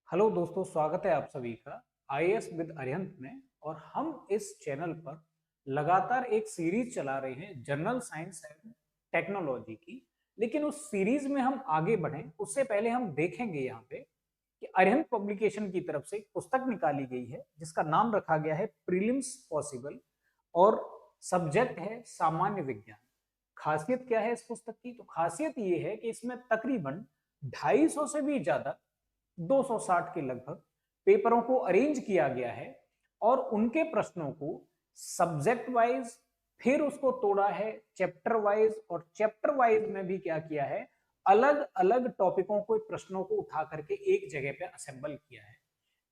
Hello दोस्तों, स्वागत है आप सभी का आईएएस विद अरिहंत में। और हम इस चैनल पर लगातार एक सीरीज चला रहे हैं जनरल साइंस एंड टेक्नोलॉजी की। लेकिन उस सीरीज में हम आगे बढ़ें उससे पहले हम देखेंगे यहाँ पे कि अरिहंत पब्लिकेशन की तरफ से एक पुस्तक निकाली गई है जिसका नाम रखा गया है प्रीलिम्स पॉसिबल, और सब्जेक्ट है सामान्य विज्ञान। खासियत क्या है इस पुस्तक की? तो खासियत ये है कि इसमें तकरीबन 250 से भी ज्यादा, 260 के लगभग पेपरों को अरेंज किया गया है और उनके प्रश्नों को सब्जेक्ट वाइज फिर उसको तोड़ा है चैप्टर वाइज, और चैप्टर वाइज में भी क्या किया है, अलग अलग टॉपिकों को, प्रश्नों को उठा करके एक जगह पे असेंबल किया है।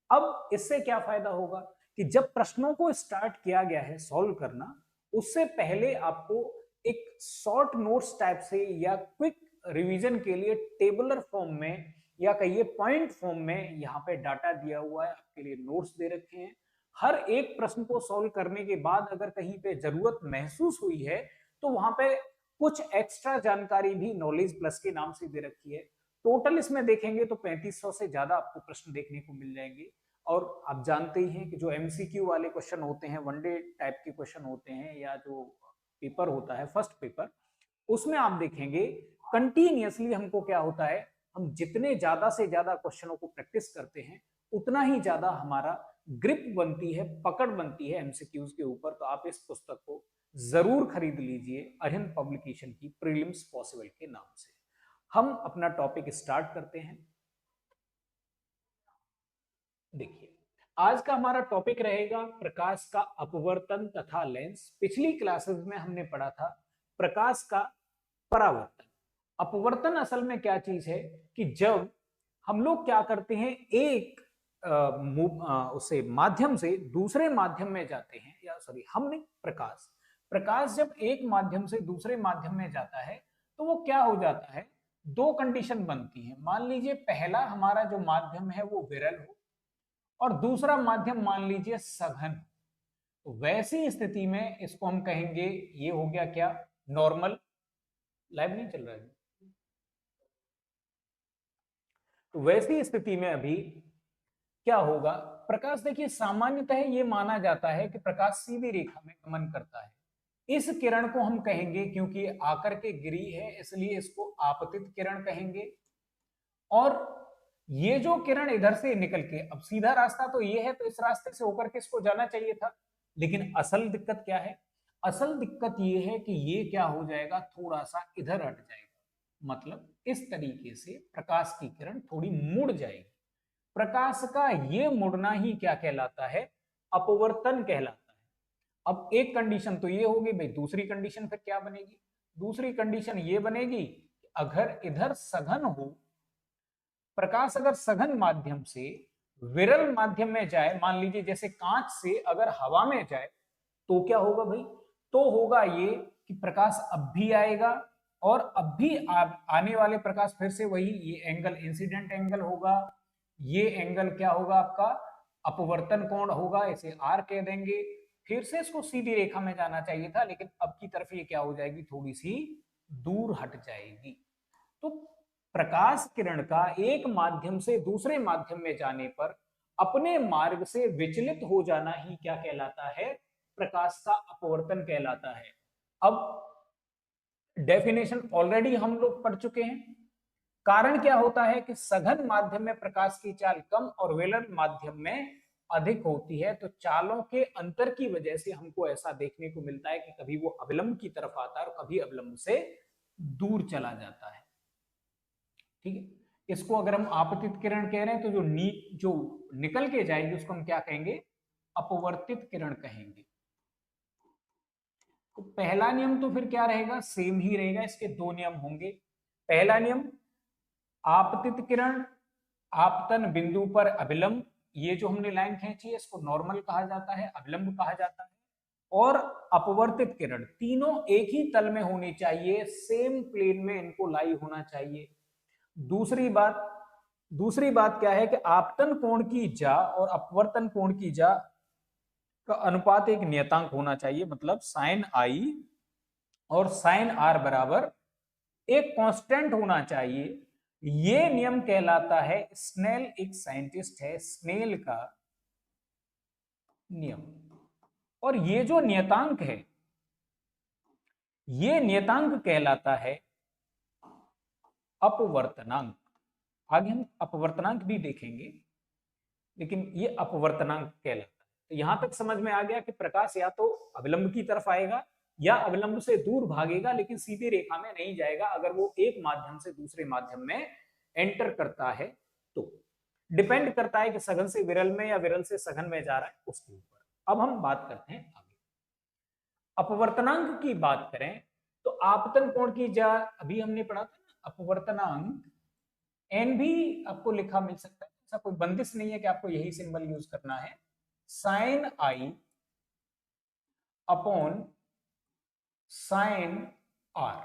अब इससे क्या फायदा होगा कि जब प्रश्नों को स्टार्ट किया गया है सॉल्व करना, उससे पहले आपको एक शॉर्ट नोट्स टाइप से या क्विक रिवीजन के लिए टेबुलर फॉर्म में या कहिए पॉइंट फॉर्म में यहाँ पे डाटा दिया हुआ है, आपके लिए नोट्स दे रखे हैं। हर एक प्रश्न को सॉल्व करने के बाद अगर कहीं पे जरूरत महसूस हुई है तो वहां पे कुछ एक्स्ट्रा जानकारी भी नॉलेज प्लस के नाम से दे रखी है। टोटल इसमें देखेंगे तो 3500 से ज्यादा आपको प्रश्न देखने को मिल जाएंगे। और आप जानते ही हैं कि जो एमसीक्यू वाले क्वेश्चन होते हैं, वनडे टाइप के क्वेश्चन होते हैं, या जो पेपर होता है फर्स्ट पेपर, उसमें आप देखेंगे कंटिन्यूअसली हमको क्या होता है, हम जितने ज्यादा से ज्यादा क्वेश्चनों को प्रैक्टिस करते हैं उतना ही ज्यादा हमारा ग्रिप बनती है, पकड़ बनती है एमसीक्यूज के ऊपर। तो आप इस पुस्तक को जरूर खरीद लीजिए अरिहंत पब्लिकेशन की प्रीलिम्स पॉसिबल के नाम से। हम अपना टॉपिक स्टार्ट करते हैं। देखिए, आज का हमारा टॉपिक रहेगा प्रकाश का अपवर्तन तथा लेंस। पिछली क्लासेस में हमने पढ़ा था प्रकाश का परावर्तन। अपवर्तन असल में क्या चीज है कि जब हम लोग क्या करते हैं, एक उसे माध्यम से दूसरे माध्यम में जाते हैं, या सॉरी हम नहीं, प्रकाश प्रकाश जब एक माध्यम से दूसरे माध्यम में जाता है तो वो क्या हो जाता है, दो कंडीशन बनती है। मान लीजिए पहला हमारा जो माध्यम है वो विरल हो और दूसरा माध्यम मान लीजिए सघन। तो वैसी स्थिति में इसको हम कहेंगे, ये हो गया क्या, नॉर्मल। लाइव नहीं चल रहा है। तो वैसी स्थिति में अभी क्या होगा, प्रकाश, देखिए सामान्यतः ये माना जाता है कि प्रकाश सीधी रेखा में गमन करता है। इस किरण को हम कहेंगे, क्योंकि आकर के गिरी है इसलिए इसको आपतित किरण कहेंगे। और ये जो किरण इधर से निकल के, अब सीधा रास्ता तो ये है तो इस रास्ते से होकर के इसको जाना चाहिए था, लेकिन असल दिक्कत क्या है, असल दिक्कत ये है कि ये क्या हो जाएगा, थोड़ा सा इधर हट जाएगा। मतलब इस तरीके से प्रकाश की किरण थोड़ी मुड़ जाएगी। प्रकाश का ये मुड़ना ही क्या कहलाता है, अपवर्तन कहलाता है। अब एक कंडीशन तो ये होगी भाई, दूसरी कंडीशन फिर क्या बनेगी, दूसरी कंडीशन ये बनेगी कि अगर इधर सघन हो, प्रकाश अगर सघन माध्यम से विरल माध्यम में जाए, मान लीजिए जैसे कांच से अगर हवा में जाए, तो क्या होगा भाई, तो होगा ये कि प्रकाश अब भी आएगा और अब भी आने वाले प्रकाश फिर से वही, ये एंगल इंसिडेंट एंगल होगा, ये एंगल क्या होगा आपका, अपवर्तन कोण होगा, इसे आर कह देंगे। फिर से इसको सीधी रेखा में जाना चाहिए था, लेकिन अब की तरफ ये क्या हो जाएगी, थोड़ी सी दूर हट जाएगी। तो प्रकाश किरण का एक माध्यम से दूसरे माध्यम में जाने पर अपने मार्ग से विचलित हो जाना ही क्या कहलाता है, प्रकाश का अपवर्तन कहलाता है। अब डेफिनेशन ऑलरेडी हम लोग पढ़ चुके हैं। कारण क्या होता है कि सघन माध्यम में प्रकाश की चाल कम और विरल माध्यम में अधिक होती है। तो चालों के अंतर की वजह से हमको ऐसा देखने को मिलता है कि कभी वो अविलंब की तरफ आता है और कभी अविलंब से दूर चला जाता है। ठीक है, इसको अगर हम आपतित किरण कह रहे हैं तो जो निकल के जाएगी उसको हम क्या कहेंगे, अपवर्तित किरण कहेंगे। तो पहला नियम तो फिर क्या रहेगा, सेम ही रहेगा, इसके दो नियम होंगे। पहला नियम, आपतित किरण आपतन बिंदु पर अविलंब, ये जो हमने लाइन खींची है इसको नॉर्मल कहा जाता है, अविलंब कहा जाता है। और अपवर्तित किरण, तीनों एक ही तल में होनी चाहिए, सेम प्लेन में इनको लाई होना चाहिए। दूसरी बात क्या है कि आपतन कोण की जा और अपवर्तन कोण की जा का अनुपात एक नियतांक होना चाहिए, मतलब साइन आई और साइन आर बराबर एक कांस्टेंट होना चाहिए। ये नियम कहलाता है, स्नेल एक साइंटिस्ट है, स्नेल का नियम। और ये जो नियतांक है, ये नियतांक कहलाता है अपवर्तनांक। आगे हम अपवर्तनांक भी देखेंगे, लेकिन ये अपवर्तनांक कहलाता है। तो यहां तक समझ में आ गया कि प्रकाश या तो अविलंब की तरफ आएगा या अविलंब से दूर भागेगा, लेकिन सीधी रेखा में नहीं जाएगा अगर वो एक माध्यम से दूसरे माध्यम में एंटर करता है तो। डिपेंड करता है कि सघन से विरल में या विरल से सघन में जा रहा है उसके ऊपर। अब हम बात करते हैं आगे। अपवर्तनांक की बात करें तो आपतन कोण की जा अभी हमने पढ़ा था ना, अपवर्तनांक एन भी आपको लिखा मिल सकता है, ऐसा कोई बंदिश नहीं है कि आपको यही सिंबल यूज करना है। Sine I upon sine R,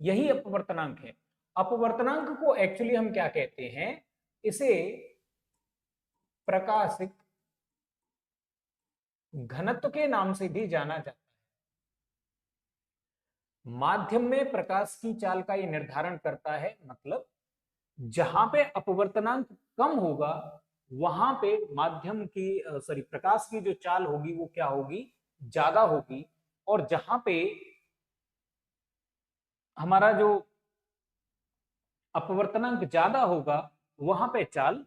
यही अपवर्तनांक है। अपवर्तनांक को एक्चुअली हम क्या कहते हैं, इसे प्रकाशिक घनत्व के नाम से भी जाना जाता है। माध्यम में प्रकाश की चाल का यह निर्धारण करता है, मतलब जहां पे अपवर्तनांक कम होगा वहां पे माध्यम की प्रकाश की जो चाल होगी वो क्या होगी, ज्यादा होगी। और जहां पे हमारा जो अपवर्तनांक ज्यादा होगा वहां पे चाल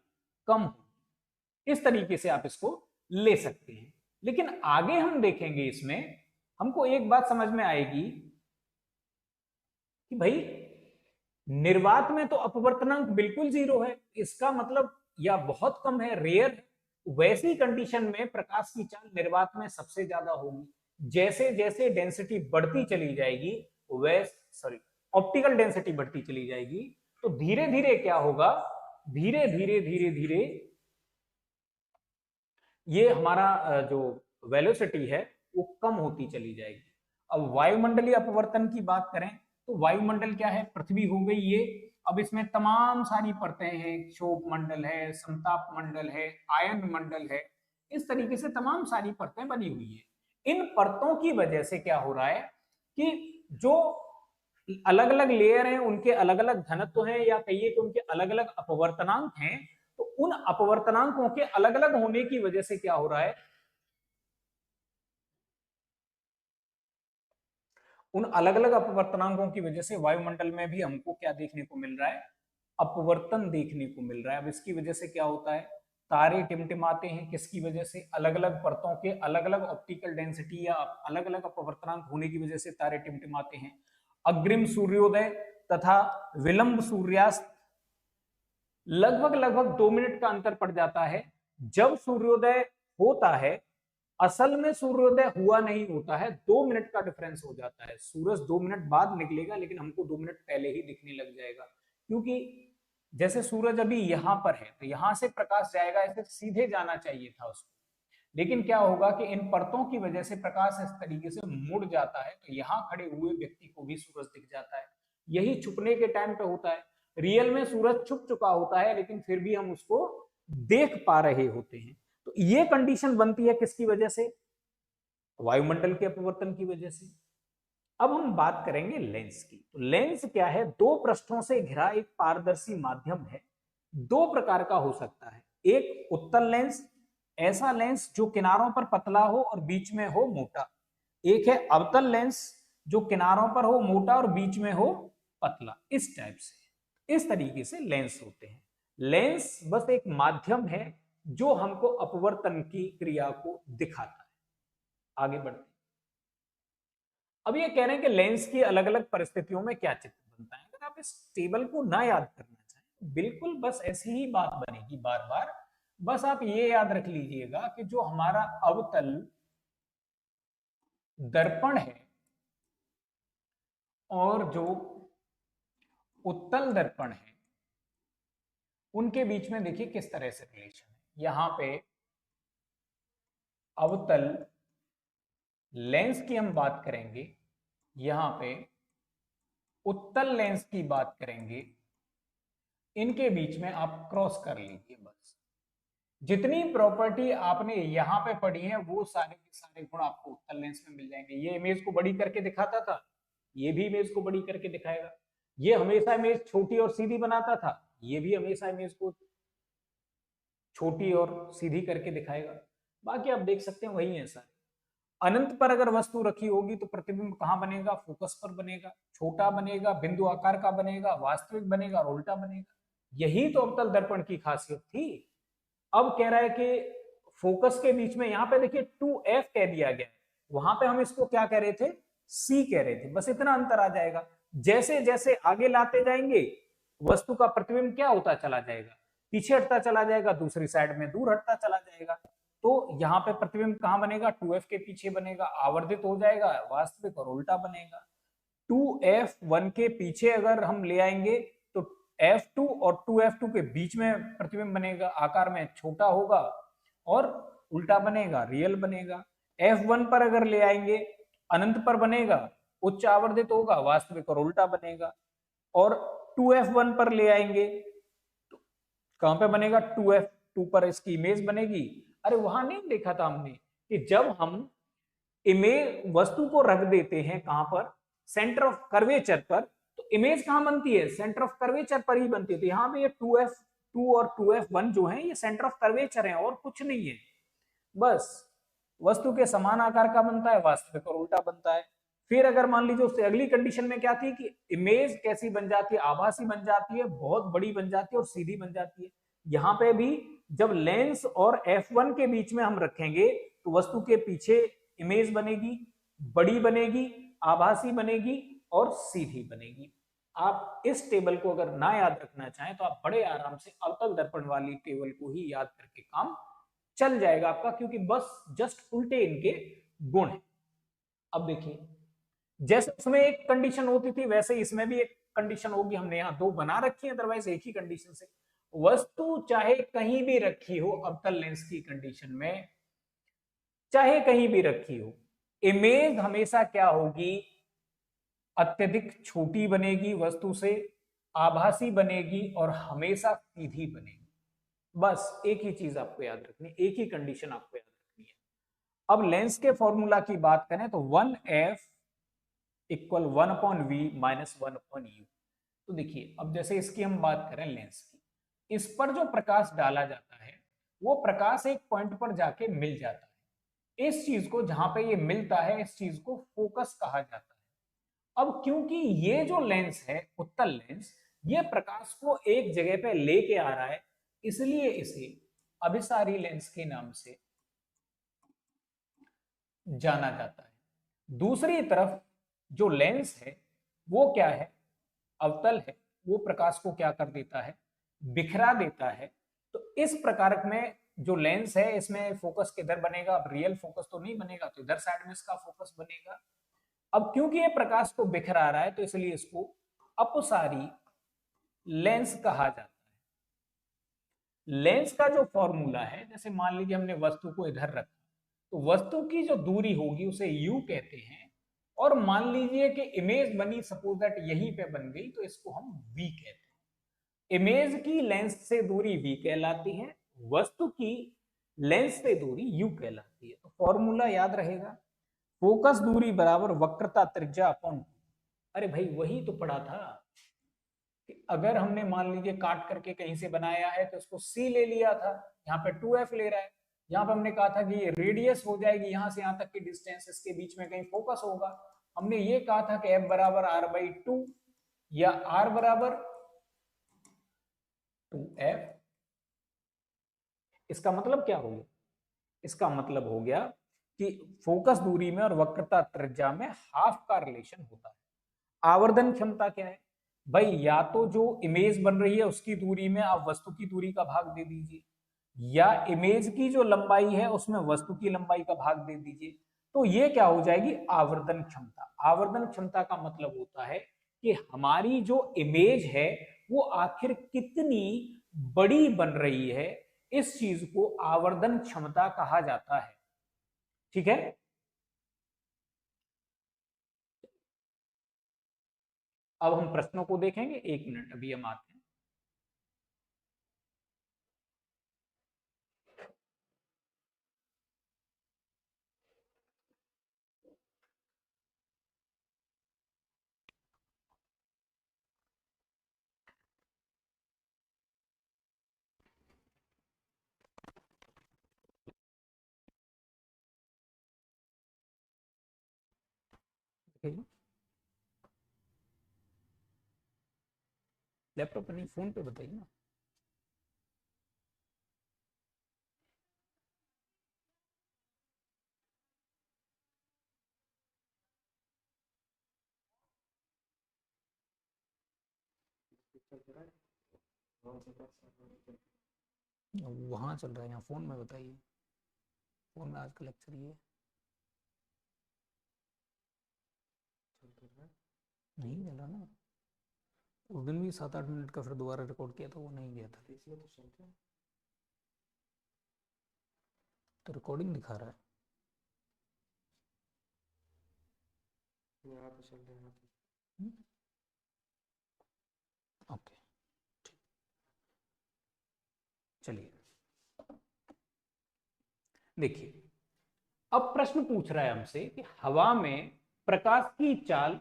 कम होगी। इस तरीके से आप इसको ले सकते हैं। लेकिन आगे हम देखेंगे, इसमें हमको एक बात समझ में आएगी कि भाई निर्वात में तो अपवर्तनांक बिल्कुल जीरो है, इसका मतलब या बहुत कम है, रेयर है। वैसी कंडीशन में प्रकाश की चाल निर्वात में सबसे ज्यादा होगी। जैसे जैसे डेंसिटी बढ़ती चली जाएगी, ऑप्टिकल डेंसिटी बढ़ती चली जाएगी, तो धीरे धीरे क्या होगा, धीरे धीरे धीरे धीरे ये हमारा जो वेलोसिटी है वो कम होती चली जाएगी। अब वायुमंडलीय अपवर्तन की बात करें तो वायुमंडल क्या है, पृथ्वी हो गई ये। अब इसमें तमाम सारी परतें हैं, क्षोभ मंडल है, समताप मंडल है, आयन मंडल है, इस तरीके से तमाम सारी परतें बनी हुई है। इन परतों की वजह से क्या हो रहा है कि जो अलग अलग लेयर हैं उनके अलग अलग घनत्व हैं, या कहिए कि उनके अलग अलग अपवर्तनांक हैं। तो उन अपवर्तनांकों के अलग अलग होने की वजह से क्या हो रहा है, उन अलग अलग अपवर्तनांकों की वजह से वायुमंडल में भी हमको क्या देखने को मिल रहा है, अपवर्तन देखने को मिल रहा है। अब इसकी वजह से क्या होता है, तारे टिमटिमाते हैं, किसकी वजह से, अलग अलग परतों के अलग अलग ऑप्टिकल डेंसिटी या अलग अलग अपवर्तनांक होने की वजह से तारे टिमटिमाते हैं। अग्रिम सूर्योदय तथा विलंब सूर्यास्त लगभग लगभग 2 मिनट का अंतर पड़ जाता है। जब सूर्योदय होता है, असल में सूर्योदय हुआ नहीं होता है, 2 मिनट का डिफरेंस हो जाता है। सूरज 2 मिनट बाद निकलेगा लेकिन हमको 2 मिनट पहले ही दिखने लग जाएगा, क्योंकि जैसे सूरज अभी यहां पर है तो यहां से प्रकाश जाएगा, ऐसे सीधे जाना चाहिए था उसको, लेकिन क्या होगा कि इन परतों की वजह से प्रकाश इस तरीके से मुड़ जाता है, तो यहां खड़े हुए व्यक्ति को भी सूरज दिख जाता है। यही छुपने के टाइम पे होता है। रियल में सूरज छुप चुका होता है लेकिन फिर भी हम उसको देख पा रहे होते हैं। तो ये कंडीशन बनती है किसकी वजह से, वायुमंडल के अपवर्तन की वजह से। अब हम बात करेंगे लेंस की। तो लेंस क्या है, दो पृष्ठों से घिरा एक पारदर्शी माध्यम है। दो प्रकार का हो सकता है, एक उत्तल लेंस, ऐसा लेंस जो किनारों पर पतला हो और बीच में हो मोटा। एक है अवतल लेंस, जो किनारों पर हो मोटा और बीच में हो पतला। इस टाइप से, इस तरीके से लेंस होते हैं। लेंस बस एक माध्यम है जो हमको अपवर्तन की क्रिया को दिखाता है। आगे बढ़ते हैं। अब ये कह रहे हैं कि लेंस की अलग अलग परिस्थितियों में क्या चित्र बनता है। अगर आप इस टेबल को ना याद करना चाहें, बिल्कुल बस ऐसी ही बात बनेगी बार बार। बस आप ये याद रख लीजिएगा कि जो हमारा अवतल दर्पण है और जो उत्तल दर्पण है, उनके बीच में देखिए किस तरह से रिलेशन है। यहां पे अवतल लेंस की हम बात करेंगे, यहां पे उत्तल लेंस की बात करेंगे। इनके बीच में आप क्रॉस कर लीजिए बस। जितनी प्रॉपर्टी आपने यहां पे पढ़ी है वो सारे के सारे गुण आपको उत्तल लेंस में मिल जाएंगे। ये इमेज को बड़ी करके दिखाता था, ये भी इमेज को बड़ी करके दिखाएगा। ये हमेशा इमेज छोटी और सीधी बनाता था, ये भी हमेशा इमेज को छोटी और सीधी करके दिखाएगा। बाकी आप देख सकते हैं वही है सर। अनंत पर अगर वस्तु रखी होगी तो प्रतिबिंब कहां बनेगा, फोकस पर बनेगा, छोटा बनेगा, बिंदु आकार का बनेगा, वास्तविक बनेगा और उल्टा बनेगा। यही तो अवतल दर्पण की खासियत थी। अब कह रहा है कि फोकस के बीच में, यहां पे देखिए 2f कह दिया गया है, वहां पे हम इसको क्या कह रहे थे, c कह रहे थे, बस इतना अंतर आ जाएगा। जैसे जैसे आगे लाते जाएंगे वस्तु का प्रतिबिंब क्या होता चला जाएगा, पीछे हटता चला जाएगा, दूसरी साइड में दूर हटता चला जाएगा। तो यहाँ पे प्रतिबिंब कहां बनेगा, 2f के पीछे बनेगा, आवर्धित हो जाएगा, वास्तविक और उल्टा बनेगा। 2f1 के पीछे अगर हम ले आएंगे तो f2 और 2f2 के बीच में प्रतिबिंब बनेगा, आकार में छोटा होगा और उल्टा बनेगा, रियल बनेगा। f1 पर अगर ले आएंगे अनंत पर बनेगा, उच्च आवर्धित होगा, वास्तविक और उल्टा बनेगा। और 2f1 पर ले आएंगे तो कहां पे बनेगा, 2f2 पर इसकी इमेज बनेगी। अरे वहां नहीं देखा था हमने कि जब हम इमेज वस्तु को रख देते हैं कहां पर, सेंटर ऑफ कर्वेचर पर, तो इमेज कहां बनती है, सेंटर ऑफ कर्वेचर पर ही बनती है। तो यहाँ पे ये 2f2 और 2f1 जो है ये सेंटर ऑफ कर्वेचर है और कुछ नहीं है, बस वस्तु के समान आकार का बनता है, वास्तविक और उल्टा बनता है। फिर अगर मान लीजिए उससे अगली कंडीशन में क्या थी कि इमेज कैसी बन जाती है, आभासी बन जाती है, बहुत बड़ी बन जाती है और सीधी बन जाती है। यहाँ पे भी जब लेंस और f1 के बीच में हम रखेंगे तो वस्तु के पीछे इमेज बनेगी, बड़ी बनेगी, आभासी बनेगी और सीधी बनेगी। आप इस टेबल को अगर ना याद रखना चाहें तो आप बड़े आराम से अवतल दर्पण वाली टेबल को ही याद करके काम चल जाएगा आपका, क्योंकि बस जस्ट उल्टे इनके गुण है। अब देखिए जैसे उसमें एक कंडीशन होती थी वैसे इसमें भी एक कंडीशन होगी, हमने यहाँ दो बना रखी है, अदरवाइज एक ही कंडीशन से वस्तु चाहे कहीं भी रखी हो, अवतल लेंस की कंडीशन में चाहे कहीं भी रखी हो, इमेज हमेशा क्या होगी, अत्यधिक छोटी बनेगी वस्तु से, आभासी बनेगी और हमेशा सीधी बनेगी। बस एक ही चीज आपको याद रखनी, एक ही कंडीशन आपको याद रखनी है। अब लेंस के फॉर्मूला की बात करें तो 1f equal 1/v minus 1/u। तो देखिए अब जैसे इसकी हम बात करें लेंस की, इस पर जो प्रकाश डाला जाता है वो प्रकाश एक पॉइंट पर जाके मिल जाता है। इस चीज को जहां पे ये मिलता है इस चीज को फोकस कहा जाता है। अब क्योंकि ये जो लेंस है उत्तल लेंस, ये प्रकाश को एक जगह पे लेके आ रहा है, इसलिए इसे अभिसारी लेंस के नाम से जाना जाता है। दूसरी तरफ जो लेंस है वो क्या है, अवतल है, वो प्रकाश को क्या कर देता है, बिखरा देता है। तो इस प्रकार में जो लेंस है इसमें फोकस किधर बनेगा, अब रियल फोकस तो नहीं बनेगा, तो इधर साइड में इसका फोकस बनेगा। अब क्योंकि ये प्रकाश को बिखरा रहा है तो इसलिए इसको अपसारी लेंस कहा जाता है। लेंस का जो फॉर्मूला है, जैसे मान लीजिए हमने वस्तु को इधर रखा तो वस्तु की जो दूरी होगी उसे u कहते हैं, और मान लीजिए कि इमेज बनी सपोज दैट यहीं पे बन गई तो इसको हम v कहते हैं। इमेज की लेंस से दूरी v कहलाती है, वस्तु की लेंस से दूरी u कहलाती है। तो फॉर्मूला याद रहेगा, फोकस दूरी बराबर वक्रता त्रिज्या अपॉन। अरे भाई वही तो पढ़ा था कि अगर हमने मान लीजिए काट करके कहीं से बनाया है तो उसको c ले लिया था, यहाँ पे 2f ले रहा है, यहाँ पे हमने कहा था कि ये रेडियस हो जाएगी, यहाँ से यहाँ तक की डिस्टेंस, इसके बीच में कहीं फोकस होगा। हमने ये कहा था कि f बराबर r/2 या r बराबर 2f। इसका मतलब क्या हो गया, इसका मतलब हो गया कि फोकस दूरी में और वक्रता त्रिज्या में हाफ का रिलेशन होता है। आवर्धन क्षमता क्या है भाई, या तो जो इमेज बन रही है उसकी दूरी में आप वस्तु की दूरी का भाग दे दीजिए, या इमेज की जो लंबाई है उसमें वस्तु की लंबाई का भाग दे दीजिए। तो ये क्या हो जाएगी, आवर्धन क्षमता। आवर्धन क्षमता का मतलब होता है कि हमारी जो इमेज है वो आखिर कितनी बड़ी बन रही है, इस चीज को आवर्धन क्षमता कहा जाता है। ठीक है, अब हम प्रश्नों को देखेंगे, एक मिनट अभी हम आते हैं। लैपटॉप पर नहीं, फोन पे बताइए ना। वहां चल रहा है, यहाँ फोन में बताइए। फोन में आज का लेक्चर ये नहीं चल रहा ना। उस दिन भी 7-8 मिनट का फिर दोबारा रिकॉर्ड किया था, वो नहीं गया था। इसमें तो चलता है, तो रिकॉर्डिंग दिखा रहा है। यहाँ तो चल रहा है। ओके, चलिए देखिए, अब प्रश्न पूछ रहा है हमसे कि हवा में प्रकाश की चाल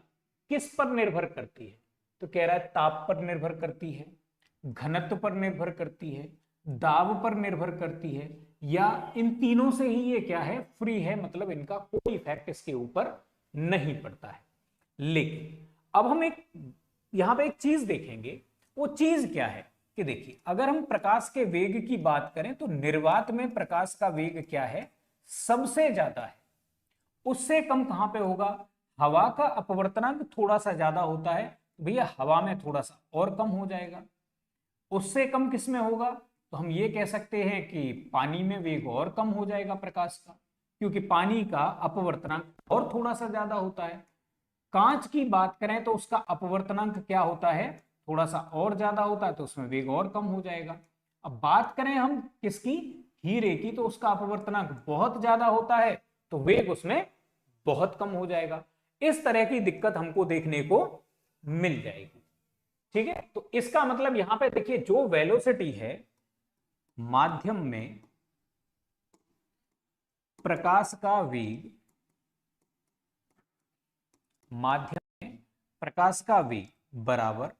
किस पर निर्भर करती है। तो कह रहा है ताप पर निर्भर करती है, घनत्व पर निर्भर करती है, दाब पर निर्भर करती है, या इन तीनों से ही ये क्या है, फ्री है, मतलब इनका कोई इफेक्ट इसके ऊपर नहीं पड़ता है। लेकिन अब हम एक यहां पे एक चीज देखेंगे। वो चीज क्या है कि देखिए, अगर हम प्रकाश के वेग की बात करें तो निर्वात में प्रकाश का वेग क्या है, सबसे ज्यादा है। उससे कम कहां पे होगा, हवा का अपवर्तनांक थोड़ा सा ज्यादा होता है, भैया हवा में थोड़ा सा और कम हो जाएगा। उससे कम किस में होगा, तो हम ये कह सकते हैं कि पानी में वेग और कम हो जाएगा प्रकाश का, क्योंकि पानी का अपवर्तनांक और थोड़ा सा ज्यादा होता है। कांच की बात करें तो उसका अपवर्तनांक क्या होता है, थोड़ा सा और ज्यादा होता है, तो उसमें वेग और कम हो जाएगा। अब बात करें हम किसकी, हीरे की, तो उसका अपवर्तनांक बहुत ज्यादा होता है, तो वेग उसमें बहुत कम हो जाएगा। इस तरह की दिक्कत हमको देखने को मिल जाएगी। ठीक है, तो इसका मतलब यहां पे देखिए, जो वेलोसिटी है माध्यम में प्रकाश का वेग, माध्यम में प्रकाश का वेग बराबर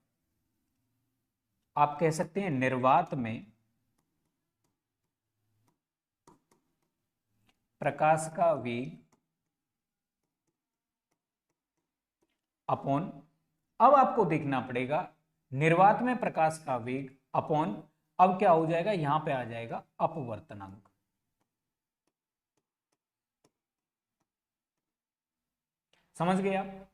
आप कह सकते हैं निर्वात में प्रकाश का वेग अपॉन, अब आपको देखना पड़ेगा निर्वात में प्रकाश का वेग अपॉन, अब क्या हो जाएगा, यहां पे आ जाएगा अपवर्तनांक। समझ गए आप?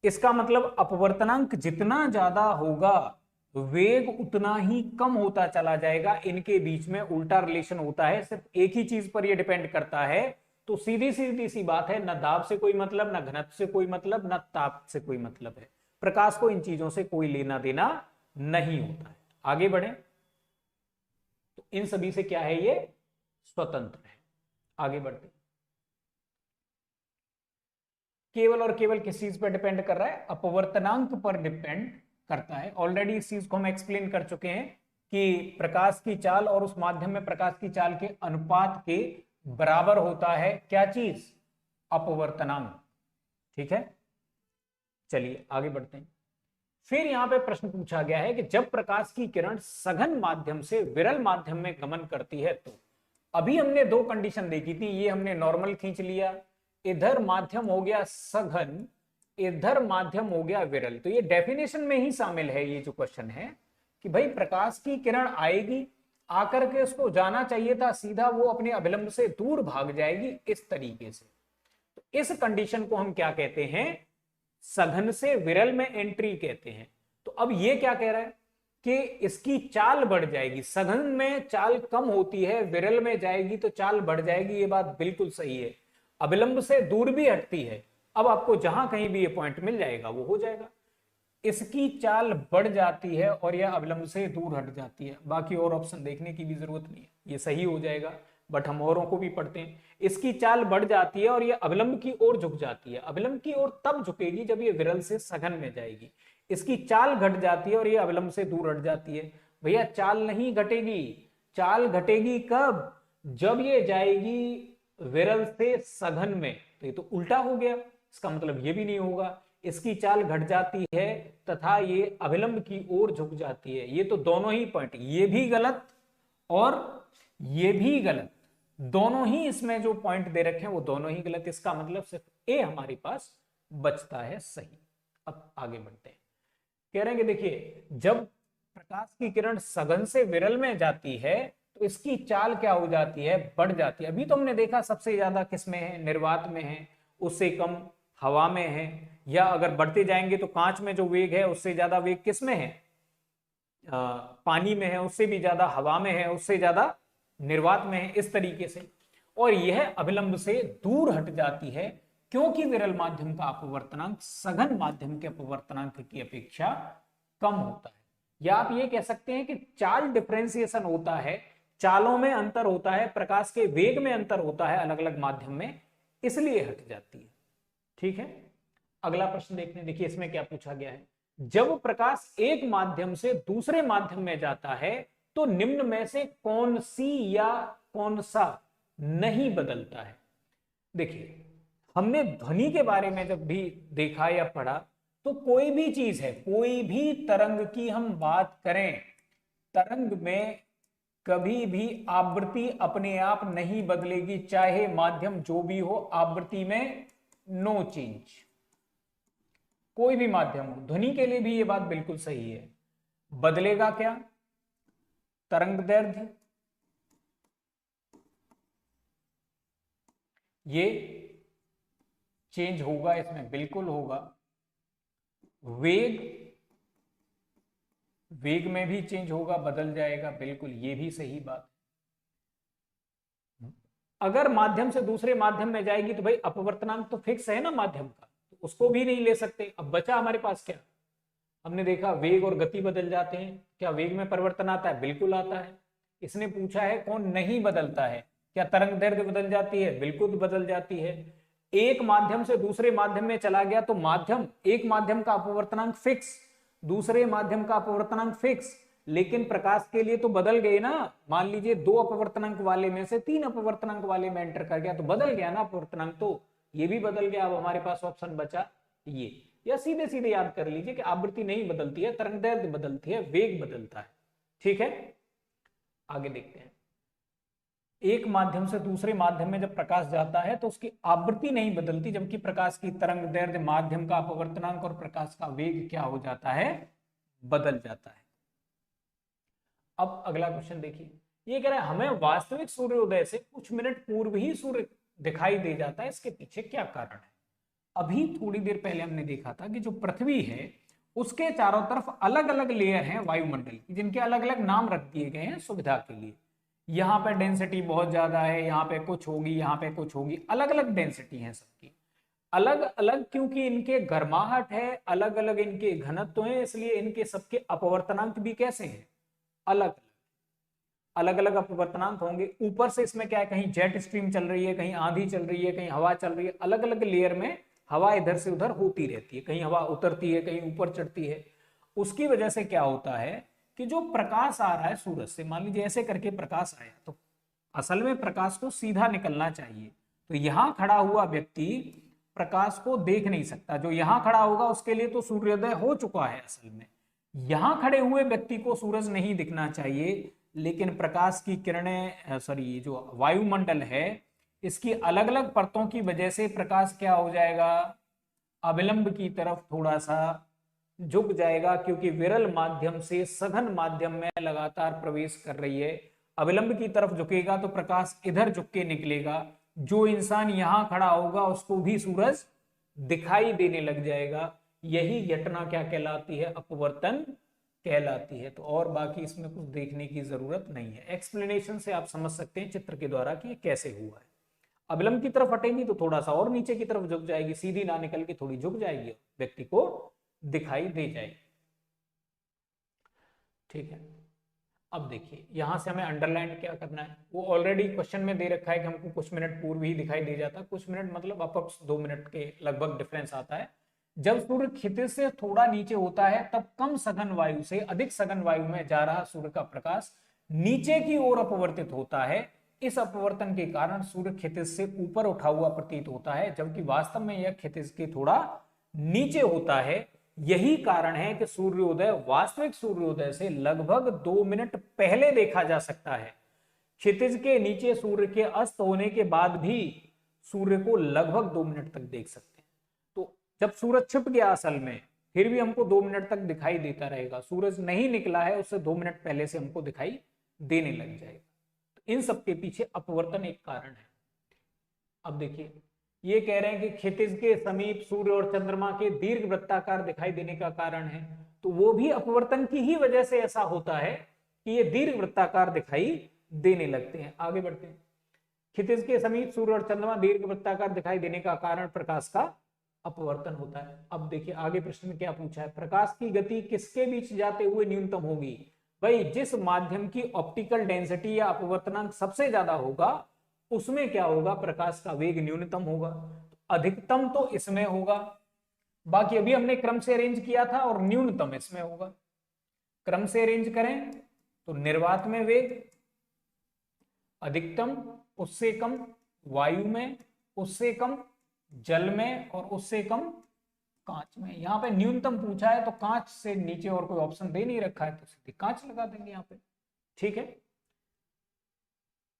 इसका मतलब अपवर्तनांक जितना ज्यादा होगा वेग उतना ही कम होता चला जाएगा। इनके बीच में उल्टा रिलेशन होता है, सिर्फ एक ही चीज पर यह डिपेंड करता है। तो सीधी सीधी सी बात है, न दाब से कोई मतलब, न घनत्व से कोई मतलब, न ताप से कोई मतलब है। प्रकाश को इन चीजों से कोई लेना देना नहीं होता है। आगे बढ़े, तो इन सभी से क्या है, ये स्वतंत्र है। आगे बढ़ते, केवल और केवल किस चीज पर डिपेंड कर रहा है, अपवर्तनांक पर डिपेंड करता है। ऑलरेडी इस चीज को हम एक्सप्लेन कर चुके हैं कि प्रकाश की चाल और उस माध्यम में प्रकाश की चाल के अनुपात के बराबर होता है क्या चीज, अपवर्तनांक। ठीक है, चलिए आगे बढ़ते हैं। फिर यहां पे प्रश्न पूछा गया है कि जब प्रकाश की किरण सघन माध्यम से विरल माध्यम में गमन करती है, तो अभी हमने दो कंडीशन देखी थी, ये हमने नॉर्मल खींच लिया, इधर माध्यम हो गया सघन, इधर माध्यम हो गया विरल। तो ये डेफिनेशन में ही शामिल है ये जो क्वेश्चन है कि भाई प्रकाश की किरण आएगी, आकर के उसको जाना चाहिए था सीधा, वो अपने अभिलंब से दूर भाग जाएगी इस तरीके से। तो इस कंडीशन को हम क्या कहते हैं, सघन से विरल में एंट्री कहते हैं। तो अब ये क्या कह रहा है कि इसकी चाल बढ़ जाएगी, सघन में चाल कम होती है, विरल में जाएगी तो चाल बढ़ जाएगी, ये बात बिल्कुल सही है। अभिलंब से दूर भी हटती है, अब आपको जहां कहीं भी ये पॉइंट मिल जाएगा वो हो जाएगा। इसकी चाल बढ़ जाती है और यह अविलंब से दूर हट जाती है, बाकी और ऑप्शन देखने की भी जरूरत नहीं है, ये सही हो जाएगा। बट हम औरों को भी पढ़ते हैं, इसकी चाल बढ़ जाती है और यह अविलंब की ओर झुक जाती है। अविलंब की ओर तब झुकेगी जब ये विरल से सघन में जाएगी। इसकी चाल घट जाती है और ये अविलंब से दूर हट जाती है। भैया चाल नहीं घटेगी, चाल घटेगी कब, जब ये जाएगी विरल से सघन में। तो ये तो उल्टा हो गया, इसका मतलब ये भी नहीं होगा, इसकी चाल घट जाती है तथा ये अभिलंब की ओर झुक जाती है। ये तो दोनों ही पॉइंट, ये भी गलत और ये भी गलत, दोनों ही इसमें जो पॉइंट दे रखे हैं वो दोनों ही गलत। इसका मतलब सिर्फ ए हमारे पास बचता है सही। अब आगे बढ़ते हैं। कह रहे हैं कि देखिए, जब प्रकाश की किरण सघन से विरल में जाती है तो इसकी चाल क्या हो जाती है, बढ़ जाती है। अभी तो हमने देखा सबसे ज्यादा किस में है, निर्वात में है, उससे कम हवा में है, या अगर बढ़ते जाएंगे तो कांच में जो वेग है उससे ज्यादा वेग किस में है, पानी में है, उससे भी ज्यादा हवा में है, उससे ज्यादा निर्वात में है, इस तरीके से। और यह अभिलंब से दूर हट जाती है क्योंकि विरल माध्यम का अपवर्तनांक सघन माध्यम के अपवर्तनांक की अपेक्षा कम होता है। या आप ये कह सकते हैं कि चाल डिफरेंशिएशन होता है, चालों में अंतर होता है, प्रकाश के वेग में अंतर होता है अलग अलग माध्यम में, इसलिए हट जाती है। ठीक है, अगला प्रश्न देखने, देखिए इसमें क्या पूछा गया है। जब प्रकाश एक माध्यम से दूसरे माध्यम में जाता है तो निम्न में से कौन सी या कौन सा नहीं बदलता है। देखिए, हमने ध्वनि के बारे में जब भी देखा या पढ़ा तो कोई भी चीज है, कोई भी तरंग की हम बात करें, तरंग में कभी भी आवृत्ति अपने आप नहीं बदलेगी, चाहे माध्यम जो भी हो, आवृत्ति में नो चेंज। कोई भी माध्यम हो, ध्वनि के लिए भी ये बात बिल्कुल सही है। बदलेगा क्या, तरंग दैर्ध्य, ये चेंज होगा, इसमें बिल्कुल होगा। वेग, वेग में भी चेंज होगा, बदल जाएगा, बिल्कुल ये भी सही बात। अगर माध्यम से दूसरे माध्यम में जाएगी तो भाई अपवर्तनांक तो फिक्स है ना माध्यम का, तो उसको भी नहीं ले सकते। अब बचा हमारे पास क्या, हमने देखा वेग और गति बदल जाते हैं, क्या वेग में परिवर्तन आता है, बिल्कुल आता है। इसने पूछा है कौन नहीं बदलता है, क्या तरंग दैर्ध्य बदल जाती है, बिल्कुल बदल जाती है। एक माध्यम से दूसरे माध्यम में चला गया तो माध्यम, एक माध्यम का अपवर्तनांक फिक्स, दूसरे माध्यम का अपवर्तनांक फिक्स, लेकिन प्रकाश के लिए तो बदल गए ना। मान लीजिए 2 अपवर्तनांक वाले में से 3 अपवर्तनांक वाले में एंटर कर गया तो बदल गया ना अपवर्तनांक, तो ये भी बदल गया। अब हमारे पास ऑप्शन बचा ये। या सीधे सीधे याद कर लीजिए कि आवृत्ति नहीं बदलती है, तरंग दैर्ध्य बदलती है, वेग बदलता है। ठीक है, आगे देखते हैं। एक माध्यम से दूसरे माध्यम में जब प्रकाश जाता है तो उसकी आवृत्ति नहीं बदलती, जबकि प्रकाश की तरंग दैर्ध्य, माध्यम का अपवर्तनांक और प्रकाश का वेग क्या हो जाता है, बदल जाता है। अब अगला क्वेश्चन देखिए, ये कह रहा है हमें वास्तविक सूर्योदय से कुछ मिनट पूर्व ही सूर्य दिखाई दे जाता है, इसके पीछे क्या कारण है। अभी थोड़ी देर पहले हमने देखा था कि जो पृथ्वी है उसके चारों तरफ अलग अलग लेयर हैं वायुमंडल की, जिनके अलग अलग नाम रख दिए गए हैं सुविधा के लिए। यहाँ पे डेंसिटी बहुत ज्यादा है, यहाँ पे कुछ होगी, यहाँ पे कुछ होगी, अलग अलग डेंसिटी है सबकी, अलग अलग, क्योंकि इनके गर्माहट है, अलग अलग इनके घनत्व है, इसलिए इनके सबके अपवर्तनांक भी कैसे हैं, अलग अलग अलग अपवर्तनांक होंगे। ऊपर से इसमें क्या है, कहीं जेट स्ट्रीम चल रही है, कहीं आंधी चल रही है, कहीं हवा चल रही है, अलग अलग लेयर में हवा इधर से उधर होती रहती है, कहीं हवा उतरती है, कहीं ऊपर चढ़ती है। उसकी वजह से क्या होता है कि जो प्रकाश आ रहा है सूरज से, मान लीजिए ऐसे करके प्रकाश आया, तो असल में प्रकाश को सीधा निकलना चाहिए, तो यहां खड़ा हुआ व्यक्ति प्रकाश को देख नहीं सकता। जो यहां खड़ा होगा उसके लिए तो सूर्योदय हो चुका है असल में, यहां खड़े हुए व्यक्ति को सूरज नहीं दिखना चाहिए। लेकिन प्रकाश की किरणें, सॉरी, जो वायुमंडल है इसकी अलग अलग परतों की वजह से प्रकाश क्या हो जाएगा, अविलंब की तरफ थोड़ा सा झुक जाएगा, क्योंकि विरल माध्यम से सघन माध्यम में लगातार प्रवेश कर रही है। अविलंब की तरफ झुकेगा तो प्रकाश इधर झुक के निकलेगा, जो इंसान यहां खड़ा होगा उसको भी सूरज दिखाई देने लग जाएगा। यही घटना क्या कहलाती है, अपवर्तन कहलाती है। तो और बाकी इसमें कुछ देखने की जरूरत नहीं है, एक्सप्लेनेशन से आप समझ सकते हैं चित्र के द्वारा कि ये कैसे हुआ है। अविलंब की तरफ हटेंगी तो थोड़ा सा और नीचे की तरफ झुक जाएगी, सीधी ना निकल के थोड़ी झुक जाएगी, व्यक्ति को दिखाई दे जाएगी। ठीक है, अब देखिए यहां से हमें अंडरलाइन क्या करना है, वो ऑलरेडी क्वेश्चन में दे रखा है कि हमको कुछ मिनट पूर्व ही दिखाई दे जाता है। कुछ मिनट मतलब अप्रॉक्स 2 मिनट के लगभग डिफरेंस आता है। जब सूर्य क्षितिज से थोड़ा नीचे होता है तब कम सघन वायु से अधिक सघन वायु में जा रहा सूर्य का प्रकाश नीचे की ओर अपवर्तित होता है। इस अपवर्तन के कारण सूर्य क्षितिज से ऊपर उठा हुआ प्रतीत होता है, जबकि वास्तव में यह क्षितिज के थोड़ा नीचे होता है। यही कारण है कि सूर्योदय वास्तविक सूर्योदय से लगभग 2 मिनट पहले देखा जा सकता है। क्षितिज के नीचे सूर्य के अस्त होने के बाद भी सूर्य को लगभग 2 मिनट तक देख सकते हैं। तो जब सूरज छिप गया असल में, फिर भी हमको 2 मिनट तक दिखाई देता रहेगा। सूरज नहीं निकला है, उससे 2 मिनट पहले से हमको दिखाई देने लग जाएगा। तो इन सब के पीछे अपवर्तन एक कारण है। अब देखिए, ये कह रहे हैं कि क्षितिज के समीप सूर्य और चंद्रमा के दीर्घ वृत्ताकार दिखाई देने का कारण है, तो वो भी अपवर्तन की ही वजह से ऐसा होता है कि ये दीर्घ वृत्ताकार दिखाई देने लगते हैं। आगे बढ़ते हैं। क्षितिज के समीप सूर्य और चंद्रमा दीर्घ वृत्ताकार दिखाई देने का कारण प्रकाश का अपवर्तन होता है। अब देखिए आगे प्रश्न में क्या पूछा है, प्रकाश की गति किसके बीच जाते हुए न्यूनतम होगी? भाई जिस माध्यम की ऑप्टिकल डेंसिटी या अपवर्तनांक सबसे ज्यादा होगा, उसमें क्या होगा, प्रकाश का वेग न्यूनतम होगा। अधिकतम तो इसमें होगा, बाकी अभी हमने क्रम से अरेंज किया था, और न्यूनतम इसमें होगा। क्रम से अरेंज करें तो निर्वात में वेग अधिकतम, उससे कम वायु में, उससे कम जल में, और उससे कम कांच में। यहां पे न्यूनतम पूछा है तो कांच से नीचे और कोई ऑप्शन दे नहीं रखा है, तो सीधे कांच लगा देंगे यहां पे। ठीक है।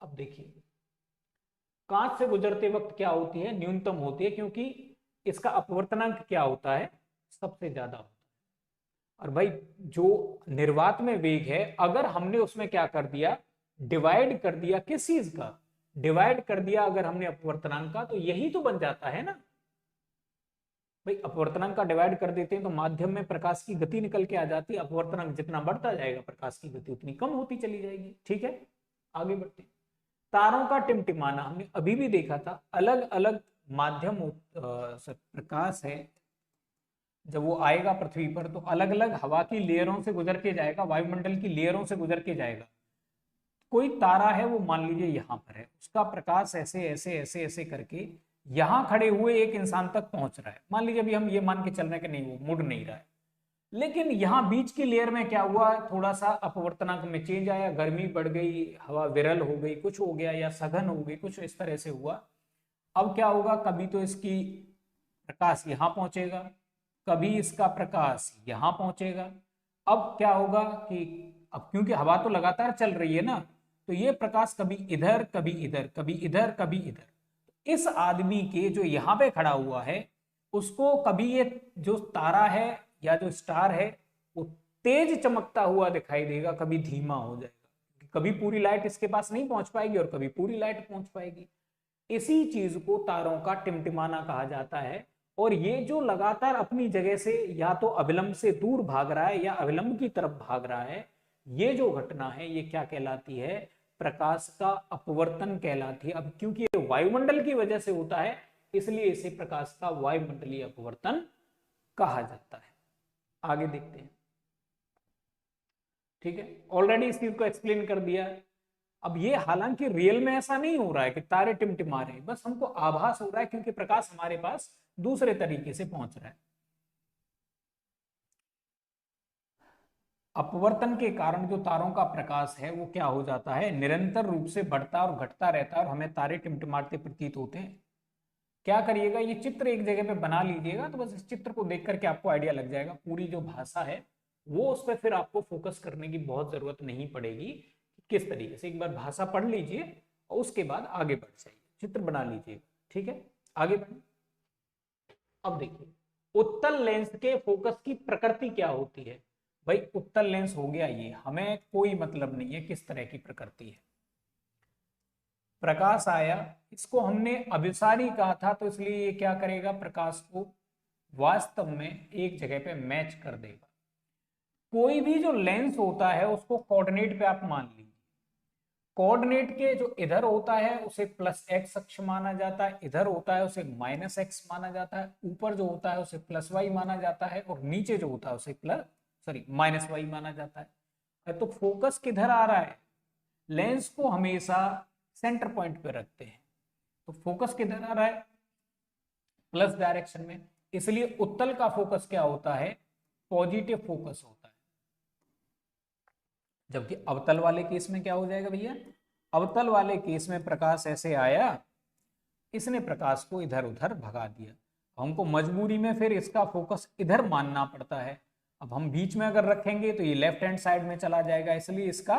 अब देखिए, कांच से गुजरते वक्त क्या होती है, न्यूनतम होती है, क्योंकि इसका अपवर्तनांक क्या होता है, सबसे ज्यादा होता है। और भाई जो निर्वात में वेग है, अगर हमने उसमें क्या कर दिया, डिवाइड कर दिया, किस चीज का डिवाइड कर दिया, अगर हमने अपवर्तनांक का, तो यही तो बन जाता है ना भाई। अपवर्तनांक का डिवाइड कर देते हैं तो माध्यम में प्रकाश की गति निकल के आ जाती है। अपवर्तनांक जितना बढ़ता जाएगा, प्रकाश की गति उतनी कम होती चली जाएगी। ठीक है, आगे बढ़ते हैं। तारों का टिमटिमाना हमने अभी भी देखा था, अलग अलग माध्यम प्रकाश है, जब वो आएगा पृथ्वी पर तो अलग अलग हवा की लेयरों से गुजर के जाएगा, वायुमंडल की लेयरों से गुजर के जाएगा। कोई तारा है, वो मान लीजिए यहां पर है, उसका प्रकाश ऐसे ऐसे ऐसे ऐसे करके यहां खड़े हुए एक इंसान तक पहुंच रहा है। मान लीजिए अभी हम ये मान के चल रहे हैं कि नहीं, वो मुड़ नहीं रहा है, लेकिन यहाँ बीच की लेयर में क्या हुआ, थोड़ा सा अपवर्तनांक में चेंज आया, गर्मी बढ़ गई, हवा विरल हो गई, कुछ हो गया, या सघन हो गई, कुछ इस तरह से हुआ। अब क्या होगा, कभी तो इसकी प्रकाश यहां पहुंचेगा, कभी इसका प्रकाश यहां पहुंचेगा। अब क्या होगा कि अब क्योंकि हवा तो लगातार चल रही है ना, तो ये प्रकाश कभी इधर कभी इधर, कभी इधर कभी इधर। इस आदमी के जो यहाँ पे खड़ा हुआ है, उसको कभी ये जो तारा है या जो स्टार है, वो तेज चमकता हुआ दिखाई देगा, कभी धीमा हो जाएगा, कभी पूरी लाइट इसके पास नहीं पहुंच पाएगी और कभी पूरी लाइट पहुंच पाएगी। इसी चीज को तारों का टिमटिमाना कहा जाता है। और ये जो लगातार अपनी जगह से या तो अविलंब से दूर भाग रहा है या अविलंब की तरफ भाग रहा है, ये जो घटना है ये क्या कहलाती है, प्रकाश का अपवर्तन कहलाती है। अब क्योंकि ये वायुमंडल की वजह से होता है, इसलिए इसे प्रकाश का वायुमंडलीय अपवर्तन कहा जाता है। आगे देखते हैं। ठीक है, ऑलरेडी इस चीज को एक्सप्लेन कर दिया है। अब ये हालांकि रियल में ऐसा नहीं हो रहा है कि तारे टिमटिमा रहे हैं, बस हमको आभास हो रहा है क्योंकि प्रकाश हमारे पास दूसरे तरीके से पहुंच रहा है। अपवर्तन के कारण जो तारों का प्रकाश है वो क्या हो जाता है, निरंतर रूप से बढ़ता और घटता रहता है और हमें तारे टिमटिमाते प्रतीत होते हैं। क्या करिएगा, ये चित्र एक जगह पे बना लीजिएगा, तो बस इस चित्र को देख करके आपको आइडिया लग जाएगा। पूरी जो भाषा है वो उस पर फिर आपको फोकस करने की बहुत जरूरत नहीं पड़ेगी। किस तरीके से, एक बार भाषा पढ़ लीजिए और उसके बाद आगे बढ़ जाइए, चित्र बना लीजिए। ठीक है, आगे बढ़िए। अब देखिए, उत्तल लेंस के फोकस की प्रकृति क्या होती है। भाई उत्तल लेंस हो गया, ये हमें कोई मतलब नहीं है किस तरह की प्रकृति है। प्रकाश आया, इसको हमने अभिसारी कहा था, तो इसलिए ये क्या करेगा, प्रकाश को वास्तव में एक जगह पे मैच कर देगा। कोई भी जो लेंस होता है उसको कोऑर्डिनेट पे आप मान लीजिए, कोऑर्डिनेट के जो इधर होता है उसे प्लस एक्स अक्ष माना जाता है, इधर होता है उसे माइनस एक्स माना जाता है, ऊपर जो होता है उसे प्लस वाई माना जाता है, और नीचे जो होता है उसे माइनस वाई माना जाता है। तो फोकस किधर आ रहा है, लेंस को हमेशा सेंटर पॉइंट पे रखते हैं, तो फोकस किधर आ रहा है, प्लस डायरेक्शन में। इसलिए उत्तल का फोकस क्या होता है, पॉजिटिव फोकस होता है। जबकि अवतल वाले केस में क्या हो जाएगा भैया, अवतल वाले केस में प्रकाश ऐसे आया, इसने प्रकाश को इधर उधर भगा दिया, हमको मजबूरी में फिर इसका फोकस इधर मानना पड़ता है। अब हम बीच में अगर रखेंगे तो ये लेफ्ट हैंड साइड में चला जाएगा, इसलिए इसका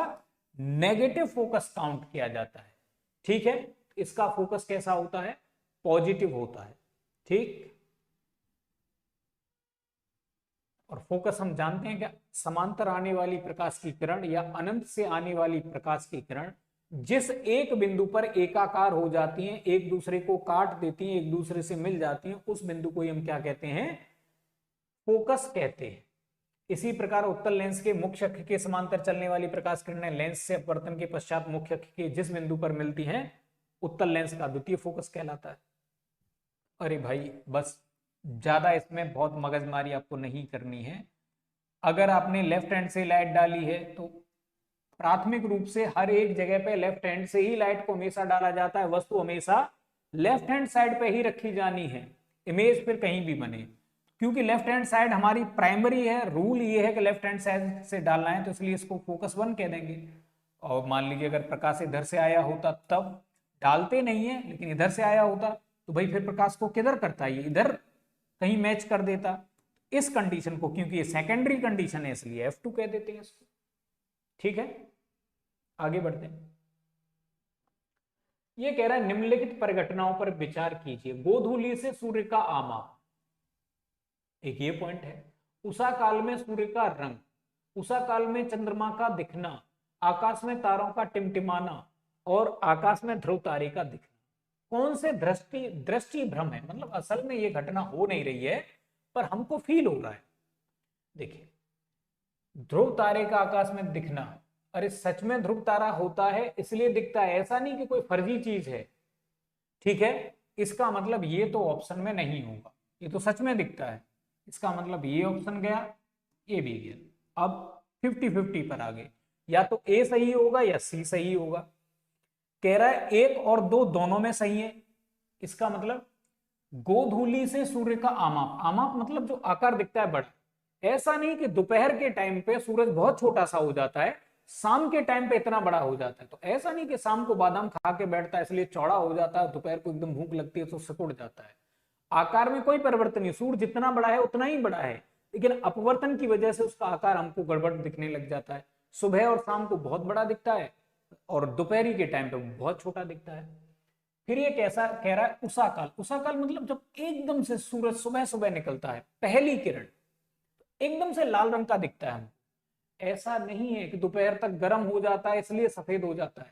नेगेटिव फोकस काउंट किया जाता है। ठीक है, इसका फोकस कैसा होता है, पॉजिटिव होता है। ठीक, और फोकस हम जानते हैं कि समांतर आने वाली प्रकाश की किरण या अनंत से आने वाली प्रकाश की किरण जिस एक बिंदु पर एकाकार हो जाती हैं, एक दूसरे को काट देती हैं, एक दूसरे से मिल जाती हैं, उस बिंदु को हम क्या कहते हैं? फोकस कहते हैं। इसी प्रकार उत्तल लेंस के मुख्य अक्ष के समांतर चलने वाली प्रकाश किरणें लेंस से अपवर्तन के पश्चात मुख्य अक्ष के जिस बिंदु पर मिलती हैं, उत्तल लेंस का द्वितीय फोकस कहलाता है। अरे भाई बस ज्यादा इसमें बहुत मगजमारी आपको नहीं करनी है। अगर आपने लेफ्ट हैंड से लाइट डाली है तो प्राथमिक रूप से हर एक जगह पे लेफ्ट हैंड से ही लाइट को हमेशा डाला जाता है। वस्तु हमेशा लेफ्ट हैंड साइड पे ही रखी जानी है, इमेज फिर कहीं भी बने, क्योंकि लेफ्ट हैंड साइड हमारी प्राइमरी है। रूल ये है कि लेफ्ट हैंड साइड से डालना है, तो इसलिए इसको फोकस 1 कह देंगे। और मान लीजिए अगर प्रकाश इधर से आया होता, तब डालते नहीं है, लेकिन इधर से आया होता तो भाई फिर प्रकाश को किधर करता है? इधर कहीं मैच कर देता। इस कंडीशन को, क्योंकि ये सेकेंडरी कंडीशन है, इसलिए F2 कह देते हैं इसको। ठीक है, आगे बढ़ते हैं। ये कह रहा है निम्नलिखित परिघटनाओं पर विचार कीजिए। गोधूलि से सूर्य का आमाप, एक ये पॉइंट है। उषा काल में सूर्य का रंग, उषा काल में चंद्रमा का दिखना, आकाश में तारों का टिमटिमाना और आकाश में ध्रुव तारे का दिखना। कौन से दृष्टि भ्रम है? मतलब असल में ये घटना हो नहीं रही है, पर हमको फील हो रहा है। देखिए, ध्रुव तारे का आकाश में दिखना, अरे सच में ध्रुव तारा होता है इसलिए दिखता है, ऐसा नहीं कि कोई फर्जी चीज है। ठीक है, इसका मतलब ये तो ऑप्शन में नहीं होगा, ये तो सच में दिखता है। इसका मतलब ये ऑप्शन गया, ये भी गया। अब 50-50 पर आ गए, या तो ए सही होगा या सी सही होगा। कह रहा है 1 और 2 दोनों में सही है। इसका मतलब गोधूलि से सूर्य का आमाप, आमाप मतलब जो आकार दिखता है बड़ा। ऐसा नहीं कि दोपहर के टाइम पे सूरज बहुत छोटा सा हो जाता है, शाम के टाइम पे इतना बड़ा हो जाता है। तो ऐसा नहीं कि शाम को बादाम खा के बैठता है इसलिए चौड़ा हो जाता है, दोपहर को एकदम भूख लगती है तो सिकुड़ जाता है। आकार में कोई परिवर्तन नहीं, सूर्य जितना बड़ा है उतना ही बड़ा है, लेकिन अपवर्तन की वजह से उसका आकार हमको गड़बड़ दिखने लग जाता है। सुबह और शाम को बहुत बड़ा दिखता है और दोपहरी के टाइम पे बहुत छोटा दिखता है। फिर ये कैसा कह रहा है? उषा काल, उषा काल मतलब जब एकदम से सूरज सुबह सुबह निकलता है, पहली किरण एकदम से लाल रंग का दिखता है हमको। ऐसा नहीं है कि दोपहर तक गर्म हो जाता है इसलिए सफेद हो जाता है,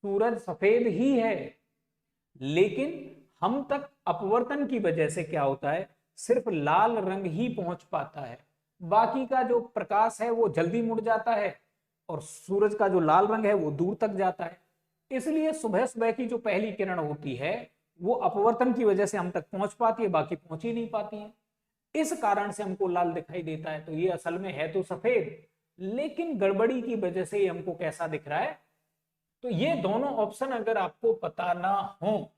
सूरज सफेद ही है, लेकिन हम तक अपवर्तन की वजह से क्या होता है, सिर्फ लाल रंग ही पहुंच पाता है। बाकी का जो प्रकाश है वो जल्दी मुड़ जाता है और सूरज का जो लाल रंग है वो दूर तक जाता है। इसलिए सुबह सुबह की जो पहली किरण होती है वो अपवर्तन की वजह से हम तक पहुंच पाती है, बाकी पहुंच ही नहीं पाती है। इस कारण से हमको लाल दिखाई देता है। तो ये असल में है तो सफेद, लेकिन गड़बड़ी की वजह से ये हमको कैसा दिख रहा है। तो ये दोनों ऑप्शन अगर आपको पता ना हो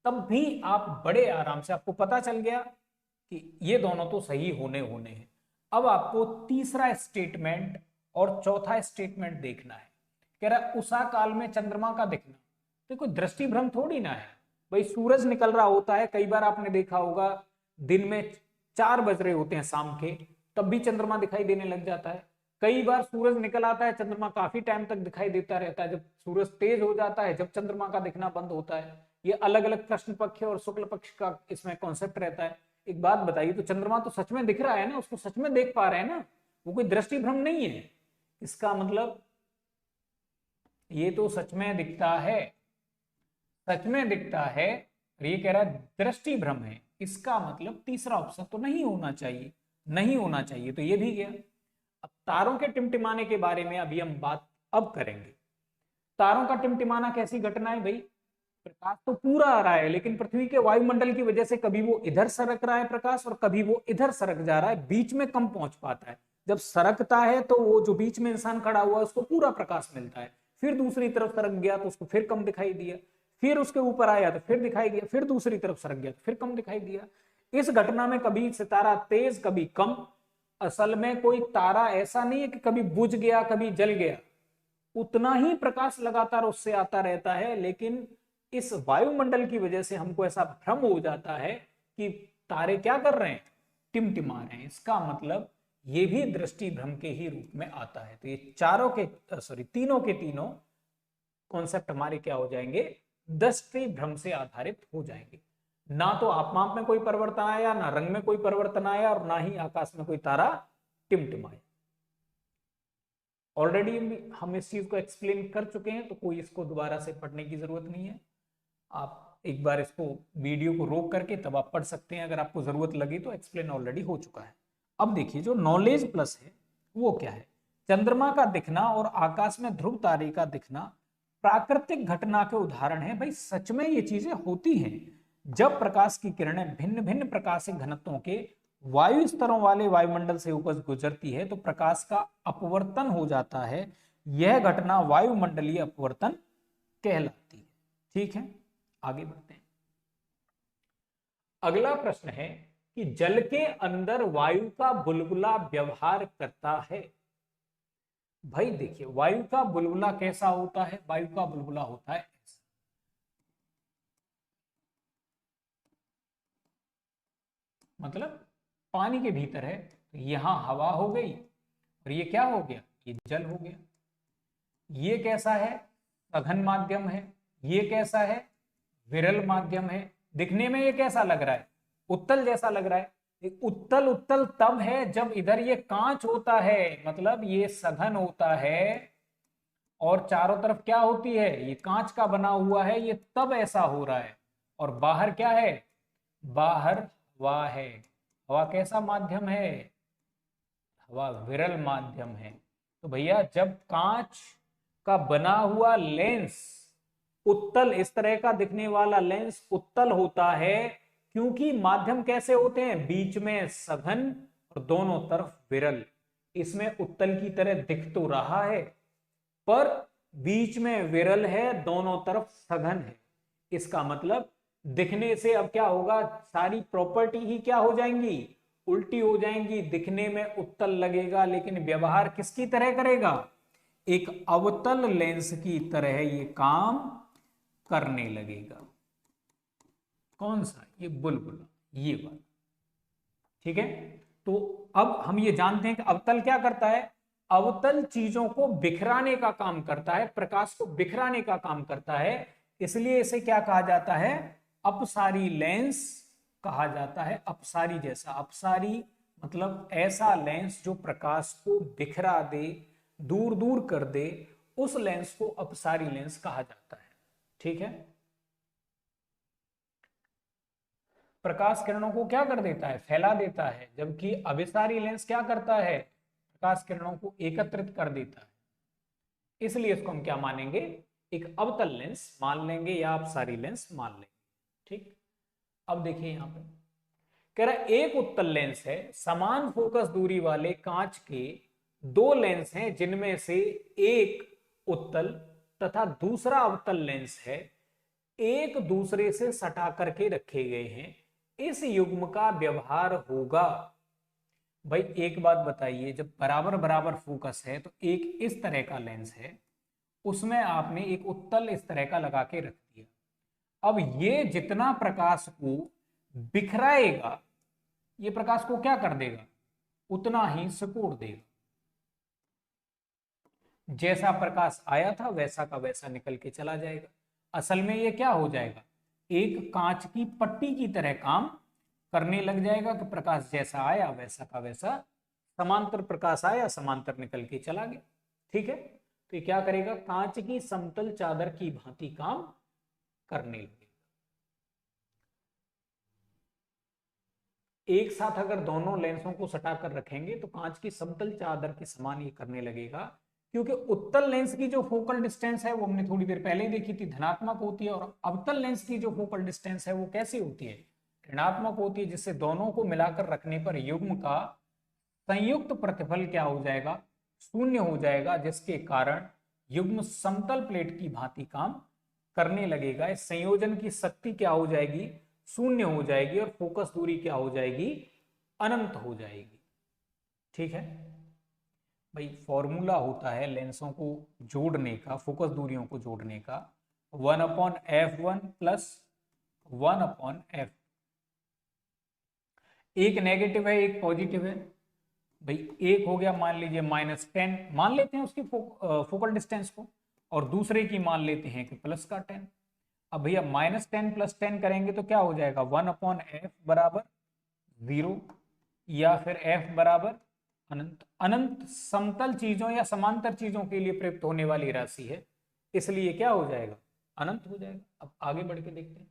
तब भी आप बड़े आराम से, आपको पता चल गया कि ये दोनों तो सही होने हैं। अब आपको तीसरा स्टेटमेंट और चौथा स्टेटमेंट देखना है। कह रहा है उषा काल में चंद्रमा का दिखना, तो कोई दृष्टि भ्रम थोड़ी ना है भाई। सूरज निकल रहा होता है, कई बार आपने देखा होगा दिन में 4 बज रहे होते हैं शाम के, तब भी चंद्रमा दिखाई देने लग जाता है। कई बार सूरज निकल आता है, चंद्रमा काफी टाइम तक दिखाई देता रहता है। जब सूरज तेज हो जाता है, जब चंद्रमा का दिखना बंद होता है। ये अलग अलग कृष्ण पक्ष और शुक्ल पक्ष का इसमें कॉन्सेप्ट रहता है। एक बात बताइए, तो चंद्रमा तो सच में दिख रहा है ना, उसको सच में देख पा रहे हैं ना, वो कोई दृष्टि भ्रम नहीं है। इसका मतलब ये तो सच में दिखता है, सच में दिखता है। ये कह रहा है दृष्टि भ्रम है, इसका मतलब तीसरा ऑप्शन तो नहीं होना चाहिए, नहीं होना चाहिए। तो ये भी गया। अब तारों के टिमटिमाने के बारे में अभी हम बात अब करेंगे। तारों का टिमटिमाना कैसी घटना है भाई? प्रकाश तो पूरा आ रहा है, लेकिन पृथ्वी के वायुमंडल की वजह से कभी वो इधर सरक रहा है प्रकाश और कभी वो इधर सरक जा रहा है, बीच में कम पहुंच पाता है। जब सरकता है तो वो जो बीच में इंसान खड़ा हुआ है उसको पूरा प्रकाश मिलता है, फिर दूसरी तरफ सरक गया तो उसको फिर कम दिखाई दिया, फिर उसके ऊपर आया तो फिर दिखाई दिया, फिर दूसरी तरफ सरक गया तो फिर कम दिखाई दिया। इस घटना में कभी सितारा तेज कभी कम। असल में कोई तारा ऐसा नहीं है कि कभी बुझ गया कभी जल गया, उतना ही प्रकाश लगातार उससे आता रहता है। लेकिन इस वायुमंडल की वजह से हमको ऐसा भ्रम हो जाता है कि तारे क्या कर रहे हैं, टिमटिमा रहे हैं। इसका मतलब ये भी दृष्टि भ्रम के ही रूप में आता है। तो ये चारों के तीनों के तीनों कॉन्सेप्ट हमारे क्या हो जाएंगे, दृष्टि भ्रम से आधारित हो जाएंगे। ना तो आपमाप में कोई परिवर्तन आया, ना रंग में कोई परिवर्तन आया, और ना ही आकाश में कोई तारा टिमटिमाया। ऑलरेडी हम इस चीज को एक्सप्लेन कर चुके हैं, तो कोई इसको दोबारा से पढ़ने की जरूरत नहीं है। आप एक बार इसको वीडियो को रोक करके तब आप पढ़ सकते हैं, अगर आपको जरूरत लगी तो एक्सप्लेन ऑलरेडी हो चुका है। अब देखिए जो नॉलेज प्लस है वो क्या है। चंद्रमा का दिखना और आकाश में ध्रुव तारे का दिखना प्राकृतिक घटना के उदाहरण है। भाई सच में ये चीजें होती हैं। जब प्रकाश की किरणें भिन्न भिन्न प्रकाशिक घनत्वों के वायु स्तरों वाले वायुमंडल से ऊपर गुजरती है तो प्रकाश का अपवर्तन हो जाता है। यह घटना वायुमंडलीय अपवर्तन कहलाती है। ठीक है, आगे बढ़ते हैं। अगला प्रश्न है कि जल के अंदर वायु का बुलबुला व्यवहार करता है। भाई देखिए वायु का बुलबुला कैसा होता है। वायु का बुलबुला होता है ऐसा, मतलब पानी के भीतर है तो यहां हवा हो गई और ये क्या हो गया, ये जल हो गया। ये कैसा है, सघन माध्यम है। ये कैसा है, विरल माध्यम है। दिखने में ये कैसा लग रहा है, उत्तल जैसा लग रहा है। उत्तल उत्तल तब है जब इधर ये कांच होता है, मतलब ये सघन होता है और चारों तरफ क्या होती है, ये कांच का बना हुआ है, ये तब ऐसा हो रहा है। और बाहर क्या है, बाहर हवा है। हवा कैसा माध्यम है, हवा विरल माध्यम है। तो भैया जब कांच का बना हुआ लेंस उत्तल, इस तरह का दिखने वाला लेंस उत्तल होता है, क्योंकि माध्यम कैसे होते हैं, बीच में सघन और दोनों तरफ विरल। इसमें उत्तल की तरह दिख तो रहा है पर बीच में विरल है, दोनों तरफ सघन है। इसका मतलब दिखने से अब क्या होगा, सारी प्रॉपर्टी ही क्या हो जाएंगी, उल्टी हो जाएंगी। दिखने में उत्तल लगेगा लेकिन व्यवहार किसकी तरह करेगा, एक अवतल लेंस की तरह ये काम करने लगेगा। कौन सा, ये बुलबुला, ये वाला। ठीक है, तो अब हम ये जानते हैं कि अवतल क्या करता है, अवतल चीजों को बिखराने का काम करता है, प्रकाश को बिखराने का काम करता है। इसलिए इसे क्या कहा जाता है, अपसारी लेंस कहा जाता है। अपसारी जैसा, अपसारी मतलब ऐसा लेंस जो प्रकाश को बिखरा दे, दूर दूर कर दे, उस लेंस को अपसारी लेंस कहा जाता है। ठीक है, प्रकाश किरणों को क्या कर देता है, फैला देता है, जबकि अभिसारी लेंस क्या करता है, प्रकाश किरणों को एकत्रित कर देता है। इसलिए इसको हम क्या मानेंगे, एक अवतल लेंस मान लेंगे या अपसारी लेंस मान लेंगे। ठीक, अब देखिए यहां पे कह रहा एक उत्तल लेंस है, समान फोकस दूरी वाले कांच के दो लेंस हैं जिनमें से एक उत्तल तथा दूसरा अवतल लेंस है, एक दूसरे से सटा करके रखे गए हैं। इस युग्म का व्यवहार होगा। भाई एक बात बताइए, जब बराबर बराबर फोकस है तो एक इस तरह का लेंस है, उसमें आपने एक उत्तल इस तरह का लगा के रख दिया। अब ये जितना प्रकाश को बिखराएगा, ये प्रकाश को क्या कर देगा, उतना ही सिकोड़ देगा। जैसा प्रकाश आया था वैसा का वैसा निकल के चला जाएगा। असल में ये क्या हो जाएगा, एक कांच की पट्टी की तरह काम करने लग जाएगा कि प्रकाश जैसा आया वैसा का वैसा, समांतर प्रकाश आया समांतर निकल के चला गया। ठीक है, तो ये क्या करेगा, कांच की समतल चादर की भांति काम करने लगेगा। एक साथ अगर दोनों लेंसों को सटा कर रखेंगे तो कांच की समतल चादर के समान ये करने लगेगा, क्योंकि उत्तल लेंस की जो फोकल डिस्टेंस है वो हमने थोड़ी देर पहले ही देखी थी, धनात्मक होती है, और अवतल लेंस की जो फोकल डिस्टेंस है वो कैसी होती है, ऋणात्मक होती है, जिससे दोनों को मिलाकर रखने पर युग्म का संयुक्त प्रतिफल क्या हो जाएगा, शून्य हो जाएगा, जिसके कारण युग्म समतल प्लेट की भांति काम करने लगेगा। इस संयोजन की शक्ति क्या हो जाएगी, शून्य हो जाएगी, और फोकस दूरी क्या हो जाएगी, अनंत हो जाएगी। ठीक है भाई, फॉर्मूला होता है लेंसों को जोड़ने का, फोकस दूरियों को जोड़ने का, 1/f1 प्लस 1/f। एक नेगेटिव है एक पॉजिटिव है। भाई एक हो गया मान लीजिए -10 मान लेते हैं उसकी फोकल डिस्टेंस को, और दूसरे की मान लेते हैं कि प्लस का 10। अब भैया -10 + 10 करेंगे तो क्या हो जाएगा, 1/f बराबर 0, या फिर f बराबर अनंत। अनंत समतल चीजों या समांतर चीजों के लिए प्रयुक्त होने वाली राशि है, इसलिए क्या हो जाएगा, अनंत हो जाएगा। अब आगे बढ़ के देखते हैं,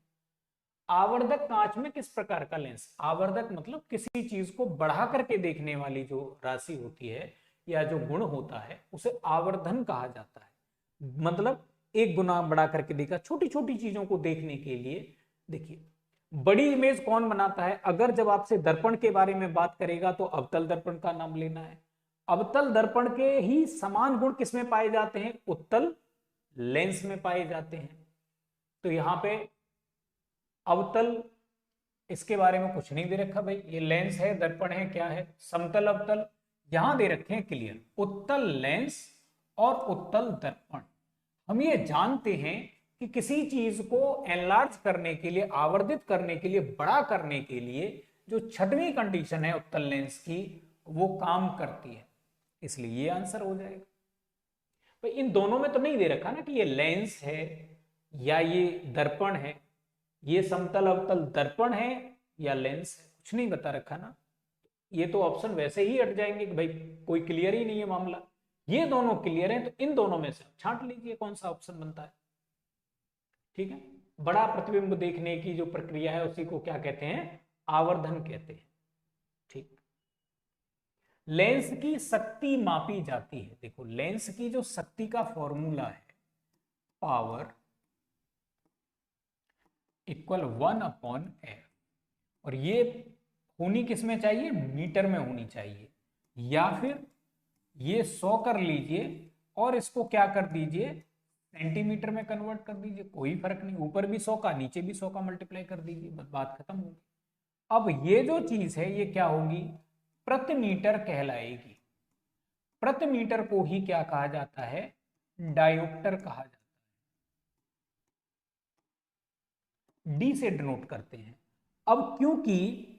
आवर्धक कांच में किस प्रकार का लेंस, आवर्धक मतलब किसी चीज को बढ़ा करके देखने वाली जो राशि होती है या जो गुण होता है उसे आवर्धन कहा जाता है। मतलब एक गुना बढ़ा करके देखा, छोटी छोटी चीजों को देखने के लिए। देखिए बड़ी इमेज कौन बनाता है, अगर जब आपसे दर्पण के बारे में बात करेगा तो अवतल दर्पण का नाम लेना है। अवतल दर्पण के ही समान गुण किसमें पाए जाते हैं, उत्तल लेंस में पाए जाते हैं। तो यहां पे अवतल, इसके बारे में कुछ नहीं दे रखा भाई, ये लेंस है, दर्पण है, क्या है, समतल अवतल। यहां दे रखे हैं क्लियर, उत्तल लेंस और उत्तल दर्पण। हम ये जानते हैं कि किसी चीज को एनलार्ज करने के लिए, आवर्धित करने के लिए, बड़ा करने के लिए जो छठवीं कंडीशन है उत्तल लेंस की, वो काम करती है, इसलिए ये आंसर हो जाएगा। भाई इन दोनों में तो नहीं दे रखा ना कि ये लेंस है या ये दर्पण है, ये समतल अवतल दर्पण है या लेंस है, कुछ नहीं बता रखा ना। ये तो ऑप्शन वैसे ही हट जाएंगे कि भाई कोई क्लियर ही नहीं है मामला। ये दोनों क्लियर है, तो इन दोनों में से छांट लीजिए कौन सा ऑप्शन बनता है। ठीक है, बड़ा प्रतिबिंब देखने की जो प्रक्रिया है उसी को क्या कहते हैं, आवर्धन कहते हैं। ठीक, लेंस की शक्ति मापी जाती है। देखो लेंस की जो शक्ति का फॉर्मूला है, पावर इक्वल 1/f, और ये होनी किसमें चाहिए, मीटर में होनी चाहिए, या फिर ये 100 कर लीजिए और इसको क्या कर दीजिए, सेंटीमीटर में कन्वर्ट कर दीजिए, कोई फर्क नहीं, ऊपर भी 100 का नीचे भी 100 का मल्टीप्लाई कर दीजिए, बस बात खत्म होगी। अब ये जो चीज है ये क्या होगी, प्रति मीटर कहलाएगी। प्रति मीटर को ही क्या कहा जाता है, डायोप्टर कहा जाता है, डी से डिनोट करते हैं। अब क्योंकि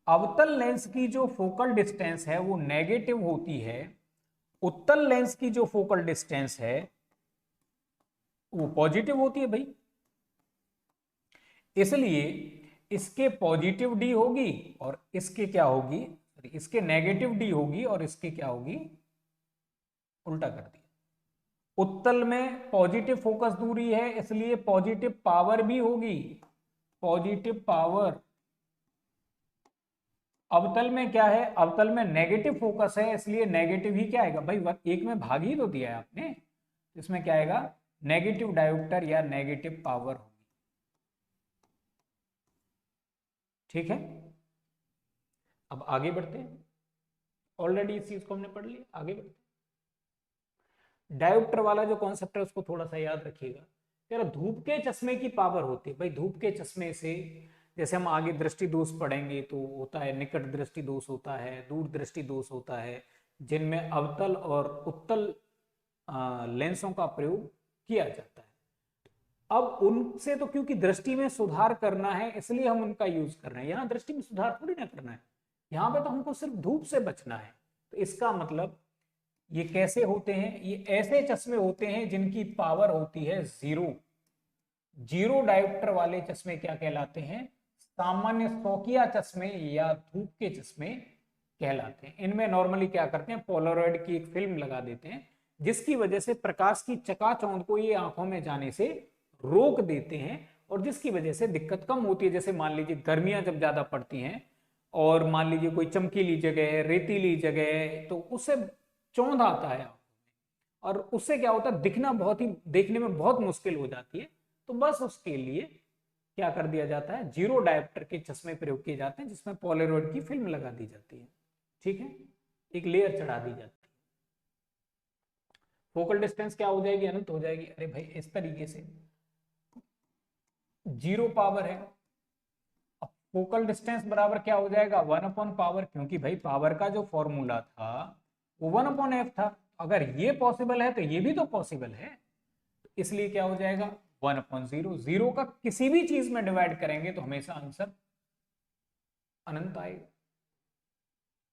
अवतल लेंस की जो फोकल डिस्टेंस है वो नेगेटिव होती है, उत्तल लेंस की जो फोकल डिस्टेंस है वो पॉजिटिव होती है भाई, इसलिए इसके पॉजिटिव डी होगी और इसके क्या होगी, इसके नेगेटिव डी होगी और इसके क्या होगी, उल्टा कर दिया। उत्तल में पॉजिटिव फोकस दूरी है इसलिए पॉजिटिव पावर भी होगी, पॉजिटिव पावर। अवतल में क्या है, अवतल में नेगेटिव फोकस है इसलिए नेगेटिव ही क्या आएगा भाई, एक में भाग ही तो दिया है आपने, इसमें क्या आएगा, नेगेटिव डायोप्टर या नेगेटिव पावर होगी। ठीक है, अब आगे बढ़ते हैं, ऑलरेडी इस चीज को हमने पढ़ लिया, आगे बढ़ते हैं। डायोप्टर वाला जो कॉन्सेप्ट है उसको थोड़ा सा याद रखिएगा। यार धूप के चश्मे की पावर होती है भाई, धूप के चश्मे से जैसे हम आगे दृष्टि दोष पढ़ेंगे तो होता है, निकट दृष्टि दोष होता है, दूर दृष्टि दोष होता है, जिनमें अवतल और उत्तल लेंसों का प्रयोग किया जाता है। अब उनसे तो क्योंकि दृष्टि में सुधार करना है इसलिए हम उनका यूज कर रहे हैं, यहाँ दृष्टि में सुधार थोड़ी ना करना है, यहाँ पे तो हमको सिर्फ धूप से बचना है। तो इसका मतलब ये कैसे होते हैं, ये ऐसे चश्मे होते हैं जिनकी पावर होती है 0। जीरो डायोप्टर वाले चश्मे क्या कहलाते हैं, सामान्य शौकिया चश्मे या धूप के चश्मे कहलाते हैं। इनमें नॉर्मली क्या करते हैं, पोलरॉइड की एक फिल्म लगा देते हैं जिसकी वजह से प्रकाश की चकाचौंध को ये आंखों में जाने से रोक देते हैं और जिसकी वजह से दिक्कत कम होती है। जैसे मान लीजिए गर्मियां जब ज्यादा पड़ती हैं और मान लीजिए कोई चमकीली जगह है, रेतीली जगह है, तो उससे चौंध आता है और उससे क्या होता है, दिखना बहुत ही, देखने में बहुत मुश्किल हो जाती है। तो बस उसके लिए क्या कर दिया जाता है, जीरो डायोप्टर के चश्मे प्रयोग किए जाते हैं जिसमें पोलरॉइड की फिल्म लगा दी जाती है। ठीक है, एक लेयर चढ़ा दी जाती है, फोकल डिस्टेंस क्या हो जाएगी, अनंत हो जाएगी। अरे भाई इस तरीके से जीरो पावर है, अब फोकल डिस्टेंस बराबर क्या हो जाएगा, 1/पावर, क्योंकि भाई पावर का जो फॉर्मूला था वो 1/f था। अगर ये पॉसिबल है तो ये भी तो पॉसिबल है, इसलिए क्या हो जाएगा 1/0। जीरो का किसी भी चीज में डिवाइड करेंगे तो हमेशा आंसर अनंत आएगा।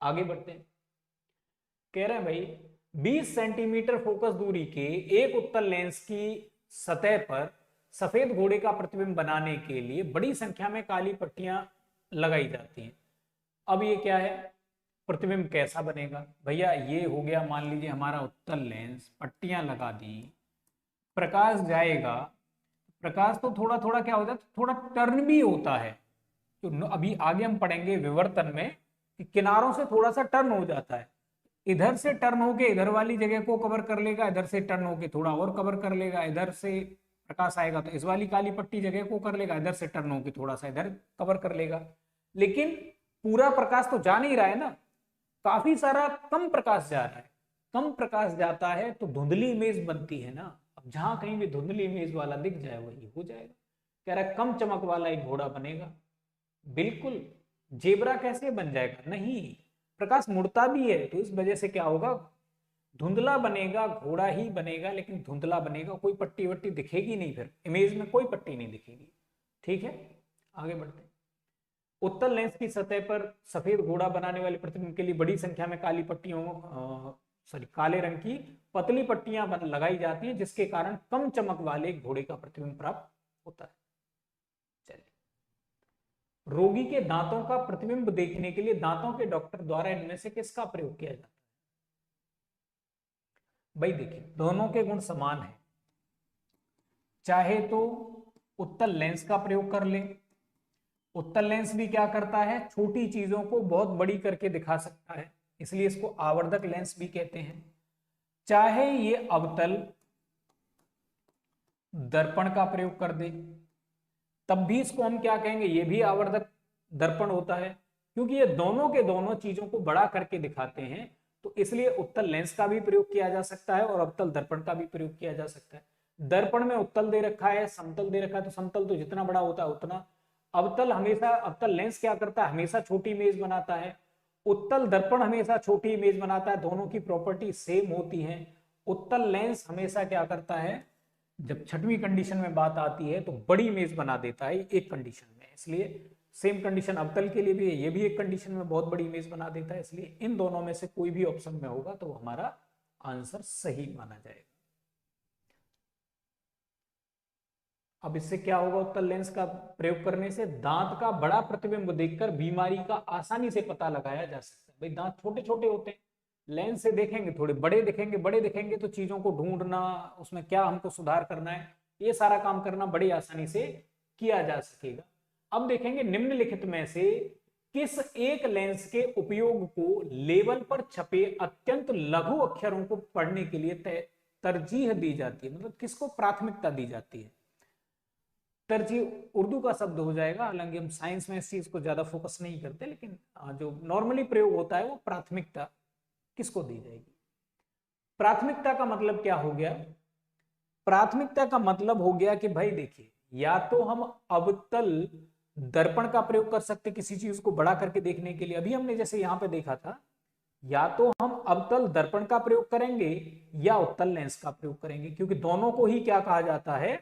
आगे बढ़ते हैं, कह रहे हैं भाई 20 सेंटीमीटर फोकस दूरी के एक उत्तल लेंस की सतह पर सफेद घोड़े का प्रतिबिंब बनाने के लिए बड़ी संख्या में काली पट्टियां लगाई जाती हैं। अब ये क्या है, प्रतिबिंब कैसा बनेगा भैया, ये हो गया मान लीजिए हमारा उत्तल लेंस, पट्टियां लगा दी, प्रकाश जाएगा, प्रकाश तो थोड़ा थोड़ा क्या होता है, थोड़ा टर्न भी होता है, तो अभी आगे हम पढ़ेंगे विवर्तन में कि किनारों से थोड़ा सा टर्न हो जाता है, इधर से टर्न होके इधर वाली जगह को कवर कर लेगा, इधर से टर्न होके थोड़ा और कवर कर लेगा, इधर से प्रकाश आएगा तो इस वाली काली पट्टी जगह को कर लेगा, इधर से टर्न होके थोड़ा सा इधर कवर कर लेगा, लेकिन पूरा प्रकाश तो जा नहीं रहा है ना, काफी सारा कम प्रकाश जा रहा है, कम प्रकाश जाता है तो धुंधली इमेज बनती है ना। अब जहां कहीं भी धुंधली इमेज वाला दिख जाए वही हो जाएगा, कह रहा है कम चमक वाला एक घोड़ा बनेगा, बिल्कुल। जेबरा कैसे बन जाएगा, नहीं, प्रकाश मुड़ता भी है तो इस वजह से क्या होगा, धुंधला बनेगा, घोड़ा ही बनेगा लेकिन धुंधला बनेगा, कोई पट्टी वट्टी दिखेगी नहीं, फिर इमेज में कोई पट्टी नहीं दिखेगी। ठीक है, आगे बढ़ते हैं। उत्तल लेंस की सतह पर सफेद घोड़ा बनाने वाले प्रतिबिंब के लिए बड़ी संख्या में काली पट्टियों काले रंग की पतली पट्टियां लगाई जाती हैं, जिसके कारण कम चमक वाले घोड़े का प्रतिबिंब प्राप्त होता है। चलिए, रोगी के दांतों का प्रतिबिंब देखने के लिए दांतों के डॉक्टर द्वारा इनमें से किसका प्रयोग किया जाता है? भाई देखिए, दोनों के गुण समान है, चाहे तो उत्तल लेंस का प्रयोग कर ले, उत्तल लेंस भी क्या करता है, छोटी चीजों को बहुत बड़ी करके दिखा सकता है, इसलिए इसको आवर्धक लेंस भी कहते हैं, चाहे ये अवतल दर्पण का प्रयोग कर दे तब भी इसको हम क्या कहेंगे, ये भी आवर्धक दर्पण होता है, क्योंकि ये दोनों के दोनों चीजों को बड़ा करके दिखाते हैं, तो इसलिए उत्तल लेंस का भी प्रयोग किया जा सकता है और अवतल दर्पण का भी प्रयोग किया जा सकता है। दर्पण में उत्तल दे रखा है, समतल दे रखा है, तो समतल तो जितना बड़ा होता है उतना, अवतल लेंस क्या करता है, हमेशा छोटी इमेज बनाता है, उत्तल दर्पण हमेशा छोटी इमेज बनाता है, दोनों की प्रॉपर्टी सेम होती है। उत्तल लेंस हमेशा क्या करता है, जब छठवीं कंडीशन में बात आती है तो बड़ी इमेज बना देता है एक कंडीशन में, इसलिए सेम कंडीशन अवतल के लिए भी है, ये भी एक कंडीशन में बहुत बड़ी इमेज बना देता है, इसलिए इन दोनों में से कोई भी ऑप्शन में होगा तो हमारा आंसर सही माना जाएगा। अब इससे क्या होगा, उत्तल लेंस का प्रयोग करने से दांत का बड़ा प्रतिबिंब देखकर बीमारी का आसानी से पता लगाया जा सकता है। भाई दांत छोटे छोटे होते हैं, लेंस से देखेंगे थोड़े बड़े दिखेंगे, बड़े दिखेंगे तो चीजों को ढूंढना, उसमें क्या हमको सुधार करना है, ये सारा काम करना बड़ी आसानी से किया जा सकेगा। अब देखेंगे निम्नलिखित में से किस एक लेंस के उपयोग को लेवल पर छपे अत्यंत लघु अक्षरों को पढ़ने के लिए तरजीह दी जाती है, मतलब किसको प्राथमिकता दी जाती है। तरजीह उर्दू का शब्द हो जाएगा, हालांकि हम साइंस में इस चीज को ज्यादा फोकस नहीं करते, लेकिन जो नॉर्मली प्रयोग होता है वो प्राथमिकता किसको दी जाएगी। प्राथमिकता का मतलब क्या हो गया, प्राथमिकता का मतलब हो गया कि भाई देखिए, या तो हम अवतल दर्पण का प्रयोग कर सकते किसी चीज को बड़ा करके देखने के लिए, अभी हमने जैसे यहां पे देखा था, या तो हम अवतल दर्पण का प्रयोग करेंगे या उत्तल लेंस का प्रयोग करेंगे, क्योंकि दोनों को ही क्या कहा जाता है,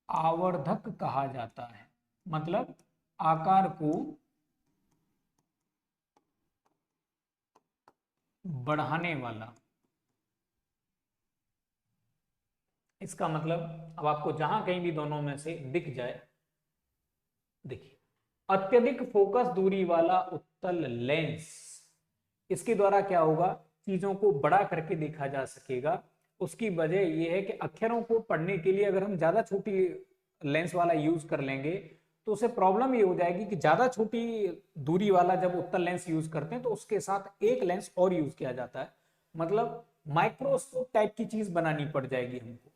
आवर्धक कहा जाता है, मतलब आकार को बढ़ाने वाला। इसका मतलब अब आपको जहां कहीं भी दोनों में से दिख जाए, देखिए अत्यधिक फोकस दूरी वाला उत्तल लेंस, इसके द्वारा क्या होगा, चीजों को बड़ा करके देखा जा सकेगा। उसकी वजह यह है कि अक्षरों को पढ़ने के लिए अगर हम ज्यादा छोटी लेंस वाला यूज कर लेंगे तो उसे प्रॉब्लम ये हो जाएगी कि ज्यादा छोटी दूरी वाला जब उत्तल लेंस यूज करते हैं तो उसके साथ एक लेंस और यूज किया जाता है, मतलब माइक्रोस्कोप टाइप की चीज बनानी पड़ जाएगी हमको,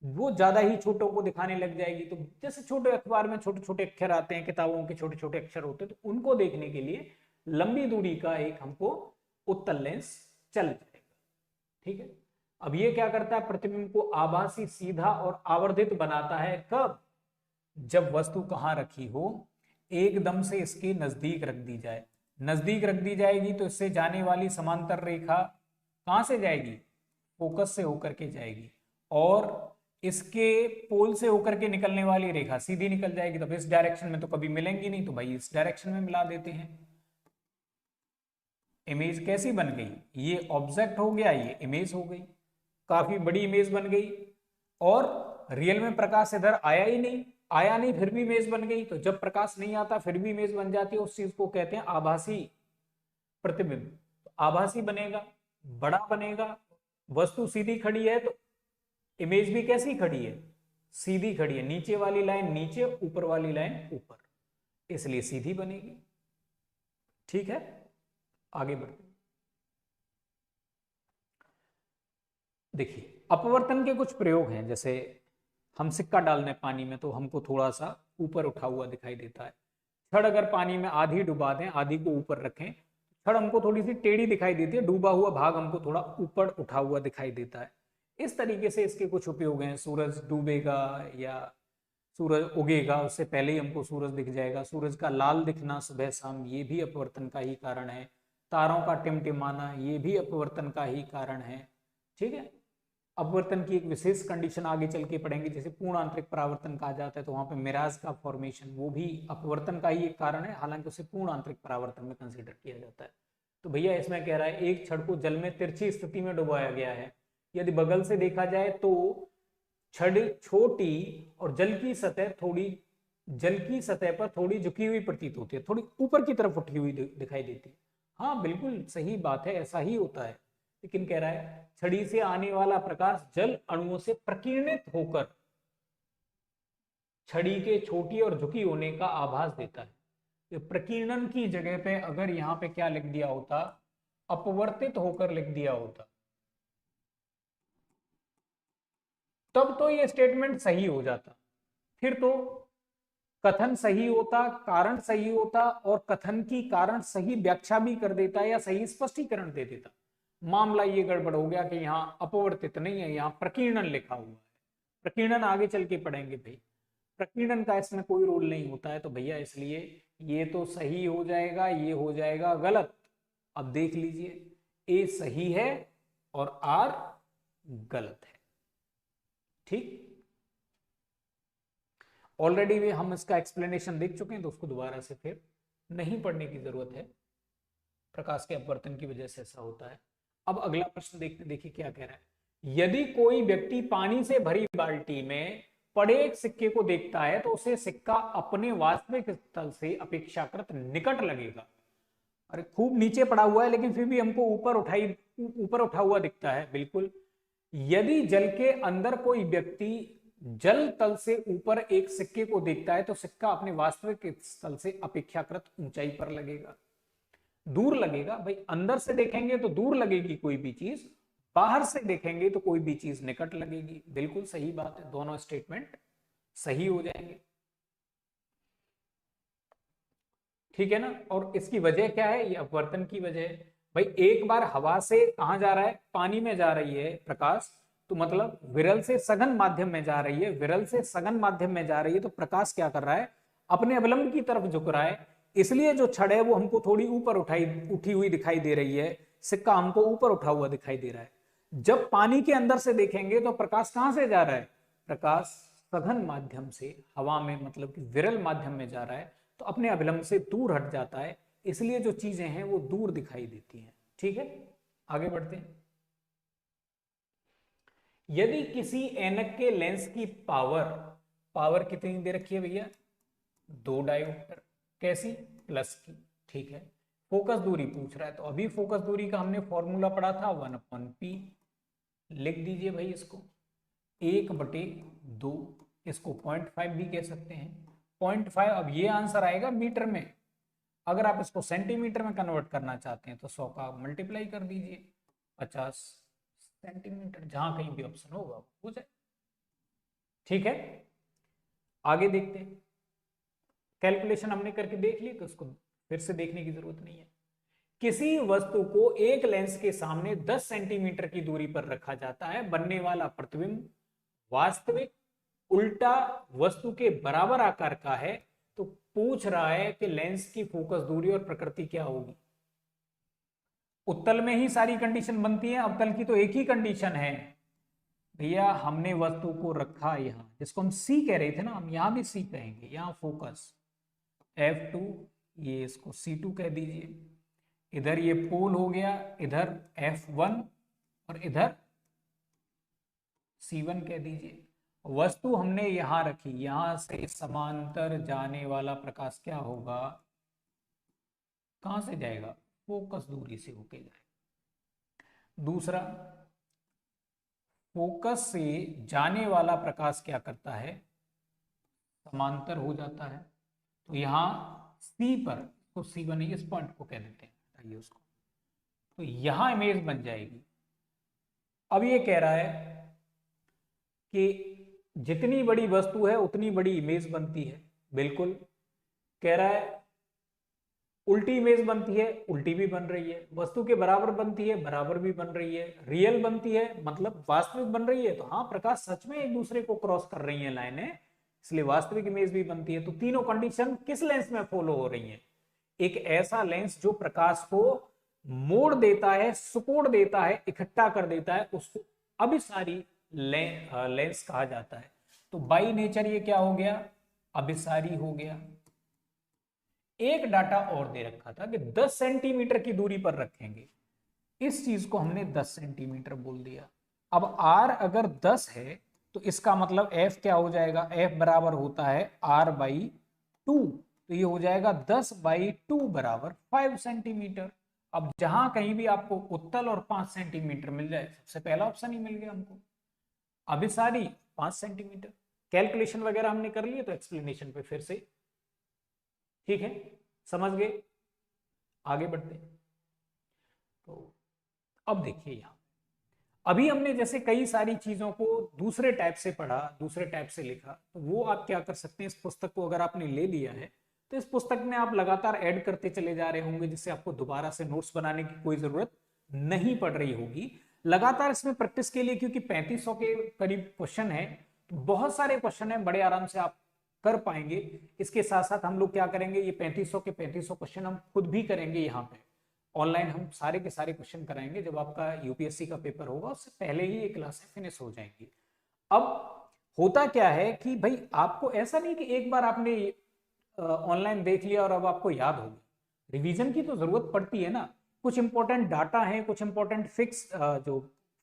वो ज्यादा ही छोटों को दिखाने लग जाएगी। तो जैसे छोटे अखबार में छोटे छोटे अक्षर आते हैं, किताबों के छोटे छोटे अक्षर होते हैं, तो उनको देखने के लिए लंबी दूरी का एक हमको उत्तल लेंस चल जाएगा। ठीक है, अब ये क्या करता है, प्रतिबिंब को आभासी, सीधा और आवर्धित बनाता है, कब, जब वस्तु कहां रखी हो, एकदम से इसके नजदीक रख दी जाए, नजदीक रख दी जाएगी तो इससे जाने वाली समांतर रेखा कहां से जाएगी, फोकस से होकर के जाएगी, और इसके पोल से होकर के निकलने वाली रेखा सीधी निकल जाएगी, तो इस डायरेक्शन में तो कभी मिलेंगी नहीं, तो भाई इस डायरेक्शन में मिला देते हैं। इमेज कैसी बन गई, ये ऑब्जेक्ट हो गया, ये इमेज हो गई, काफी बड़ी इमेज बन गई, और रियल में प्रकाश इधर आया ही नहीं, आया नहीं फिर भी इमेज बन गई, तो जब प्रकाश नहीं आता फिर भी इमेज बन जाती है, उस चीज को कहते हैं आभासी प्रतिबिंब। तो आभासी बनेगा, बड़ा बनेगा, वस्तु सीधी खड़ी है तो इमेज भी कैसी खड़ी है, सीधी खड़ी है, नीचे वाली लाइन नीचे, ऊपर वाली लाइन ऊपर, इसलिए सीधी बनेगी। ठीक है, आगे बढ़ते। देखिए अपवर्तन के कुछ प्रयोग हैं, जैसे हम सिक्का डाल दें पानी में तो हमको थोड़ा सा ऊपर उठा हुआ दिखाई देता है। छड़ अगर पानी में आधी डुबा दें, आधी को ऊपर रखें, छड़ हमको थोड़ी सी टेढ़ी दिखाई देती है, डूबा हुआ भाग हमको थोड़ा ऊपर उठा हुआ दिखाई देता है। इस तरीके से इसके कुछ उपयोग हैं। सूरज डूबेगा या सूरज उगेगा उससे पहले ही हमको सूरज दिख जाएगा, सूरज का लाल दिखना सुबह शाम, ये भी अपवर्तन का ही कारण है। तारों का टिमटिमाना, ये भी अपवर्तन का ही कारण है। ठीक है, अपवर्तन की एक विशेष कंडीशन आगे चल के पढ़ेंगे, जैसे पूर्ण आंतरिक परावर्तन कहा जाता है, तो वहां पे मिराज का फॉर्मेशन, वो भी अपवर्तन का ही एक कारण है, हालांकि उसे पूर्ण आंतरिक परावर्तन में कंसीडर किया जाता है। तो भैया इसमें कह रहा है एक छड़ को जल में तिरछी स्थिति में डुबाया गया है, यदि बगल से देखा जाए तो छड़ छोटी और जल की सतह पर थोड़ी झुकी हुई प्रतीत होती है, थोड़ी ऊपर की तरफ उठी हुई दिखाई देती है। हाँ बिल्कुल सही बात है, ऐसा ही होता है। लेकिन कह रहा है छड़ी से आने वाला प्रकाश जल अणुओं से प्रकीर्णित होकर छड़ी के छोटी और झुकी होने का आभास देता है। प्रकीर्णन की जगह पे अगर यहां पे क्या लिख दिया होता, अपवर्तित होकर लिख दिया होता, तब तो ये स्टेटमेंट सही हो जाता, फिर तो कथन सही होता, कारण सही होता, और कथन की कारण सही व्याख्या भी कर देता या सही स्पष्टीकरण दे देता। मामला ये गड़बड़ हो गया कि यहाँ अपवर्तित नहीं है, यहाँ प्रकीर्णन लिखा हुआ है। प्रकीर्णन आगे चल के पढ़ेंगे भाई, प्रकीर्णन का इसमें कोई रोल नहीं होता है, तो भैया इसलिए ये तो सही हो जाएगा, ये हो जाएगा गलत। अब देख लीजिए, ए सही है और आर गलत है। ठीक, ऑलरेडी भी हम इसका एक्सप्लेनेशन देख चुके हैं, तो उसको दोबारा से फिर नहीं पढ़ने की जरूरत है। प्रकाश के अपवर्तन की वजह से ऐसा होता है। अब अगला प्रश्न देखते, देखिए क्या कह रहा है। यदि कोई व्यक्ति पानी से भरी बाल्टी में पड़े एक सिक्के को देखता है तो उसे सिक्का अपने वास्तविक स्थल से अपेक्षाकृत निकट लगेगा। अरे खूब नीचे पड़ा हुआ है लेकिन फिर भी हमको ऊपर उठा हुआ दिखता है। बिल्कुल, यदि जल के अंदर कोई व्यक्ति जल तल से ऊपर एक सिक्के को देखता है तो सिक्का अपने वास्तविक स्थल से अपेक्षाकृत ऊंचाई पर लगेगा, दूर लगेगा। भाई अंदर से देखेंगे तो दूर लगेगी कोई भी चीज, बाहर से देखेंगे तो कोई भी चीज निकट लगेगी। बिल्कुल सही बात है, दोनों स्टेटमेंट सही हो जाएंगे। ठीक है ना, और इसकी वजह क्या है, ये अपवर्तन की वजह है। भाई एक बार हवा से कहां जा रहा है, पानी में जा रही है प्रकाश, तो मतलब विरल से सघन माध्यम में जा रही है, विरल से सघन माध्यम में जा रही है, तो प्रकाश क्या कर रहा है, अपने अवलंब की तरफ झुक रहा है। इसलिए जो छड़ है वो हमको थोड़ी ऊपर उठी हुई दिखाई दे रही है, सिक्का हमको ऊपर उठा हुआ दिखाई दे रहा है। जब पानी के अंदर से देखेंगे तो प्रकाश कहां से जा रहा है, प्रकाश सघन माध्यम से, हवा में मतलब कि विरल माध्यम में जा रहा है, तो अपने अभिलंब से दूर हट जाता है, इसलिए जो चीजें हैं वो दूर दिखाई देती हैं। ठीक है, आगे बढ़ते हैं। यदि किसी ऐनक के लेंस की पावर कितनी दे रखी है भैया, 2 डायोप्टर, कैसी, प्लस की। ठीक है, फोकस दूरी पूछ रहा है, तो अभी फोकस दूरी का हमने फॉर्मूला पढ़ा था 1/p, लिख दीजिए भाई इसको, 1/2, इसको 0.5 भी कह सकते हैं। 0.5, अब ये आंसर आएगा मीटर में, अगर आप इसको सेंटीमीटर में कन्वर्ट करना चाहते हैं तो 100 का मल्टीप्लाई कर दीजिए, 50 सेंटीमीटर, जहां कहीं भी ऑप्शन होगा हो जाए। ठीक है, आगे देखते हैं। कैलकुलेशन हमने करके देख ली, तो उसको फिर से देखने की जरूरत नहीं है। किसी वस्तु को एक लेंस के सामने 10 सेंटीमीटर की दूरी पर रखा जाता है, बनने वाला प्रतिबिंब वास्तविक उल्टा वस्तु के बराबर आकार का है, तो पूछ रहा है कि लेंस की फोकस दूरी और प्रकृति क्या होगी। उत्तल में ही सारी कंडीशन बनती है, अवतल की तो एक ही कंडीशन है भैया। हमने वस्तु को रखा यहां, जिसको हम सी कह रहे थे ना, हम यहां भी सी कहेंगे, यहां फोकस F2, ये इसको C2 कह दीजिए, इधर ये पोल हो गया, इधर F1 और इधर C1 कह दीजिए। वस्तु हमने यहां रखी, यहां से समांतर जाने वाला प्रकाश क्या होगा, कहां से जाएगा, फोकस दूरी से होके जाएगा। दूसरा, फोकस से जाने वाला प्रकाश क्या करता है, समांतर हो जाता है। तो यहां सी पर, तो सी बने, इस पॉइंट को कह देते हैं, बताइए उसको, तो यहां इमेज बन जाएगी। अब ये कह रहा है कि जितनी बड़ी वस्तु है उतनी बड़ी इमेज बनती है, बिल्कुल। कह रहा है उल्टी इमेज बनती है, उल्टी भी बन रही है। वस्तु के बराबर बनती है, बराबर भी बन रही है। रियल बनती है मतलब वास्तविक बन रही है, तो हाँ प्रकाश सच में एक दूसरे को क्रॉस कर रही है लाइनें, इसलिए वास्तविक इमेज भी बनती है। तो तीनों कंडीशन किस लेंस में फॉलो हो रही है, एक ऐसा लेंस जो प्रकाश को मोड़ देता है, सुकोड़ देता है, इकट्ठा कर देता है, उसको अभिसारी लेंस कहा जाता है। तो बाई नेचर ये क्या हो गया, अभिसारी हो गया। एक डाटा और दे रखा था कि 10 सेंटीमीटर की दूरी पर रखेंगे, इस चीज को हमने 10 सेंटीमीटर बोल दिया। अब r अगर 10 है तो इसका मतलब f क्या हो जाएगा, f बराबर होता है r बाई 2, तो ये हो जाएगा 10 बाई 2 बराबर 5 सेंटीमीटर। अब जहां कहीं भी आपको उत्तल और 5 सेंटीमीटर मिल जाए, सबसे पहला ऑप्शन ही मिल गया हमको, अभिसारी 5 सेंटीमीटर। कैलकुलेशन वगैरह हमने कर लिए, तो एक्सप्लेनेशन पे फिर से, ठीक है, समझ गए, आगे बढ़ते हैं। तो अब देखिए यहां, अभी हमने जैसे कई सारी चीजों को दूसरे टाइप से पढ़ा, दूसरे टाइप से लिखा, तो वो आप क्या कर सकते हैं, इस पुस्तक को अगर आपने ले लिया है तो इस पुस्तक में आप लगातार ऐड करते चले जा रहे होंगे, जिससे आपको दोबारा से नोट्स बनाने की कोई जरूरत नहीं पड़ रही होगी। लगातार इसमें प्रैक्टिस के लिए, क्योंकि 3500 के करीब क्वेश्चन है, तो बहुत सारे क्वेश्चन है, बड़े आराम से आप कर पाएंगे। इसके साथ साथ हम लोग क्या करेंगे, ये 3500 के 3500 क्वेश्चन हम खुद भी करेंगे यहाँ पे ऑनलाइन, हम सारे के सारे क्वेश्चन कराएंगे। जब आपका यूपीएससी का पेपर होगा उससे पहले ही ये क्लासें फिनिश हो जाएंगी। अब होता क्या है कि भाई आपको ऐसा नहीं कि एक बार आपने ऑनलाइन देख लिया और अब आपको याद हो गया, रिवीजन की तो जरूरत पड़ती है ना। कुछ इंपॉर्टेंट डाटा है, कुछ इंपॉर्टेंट फिक्स जो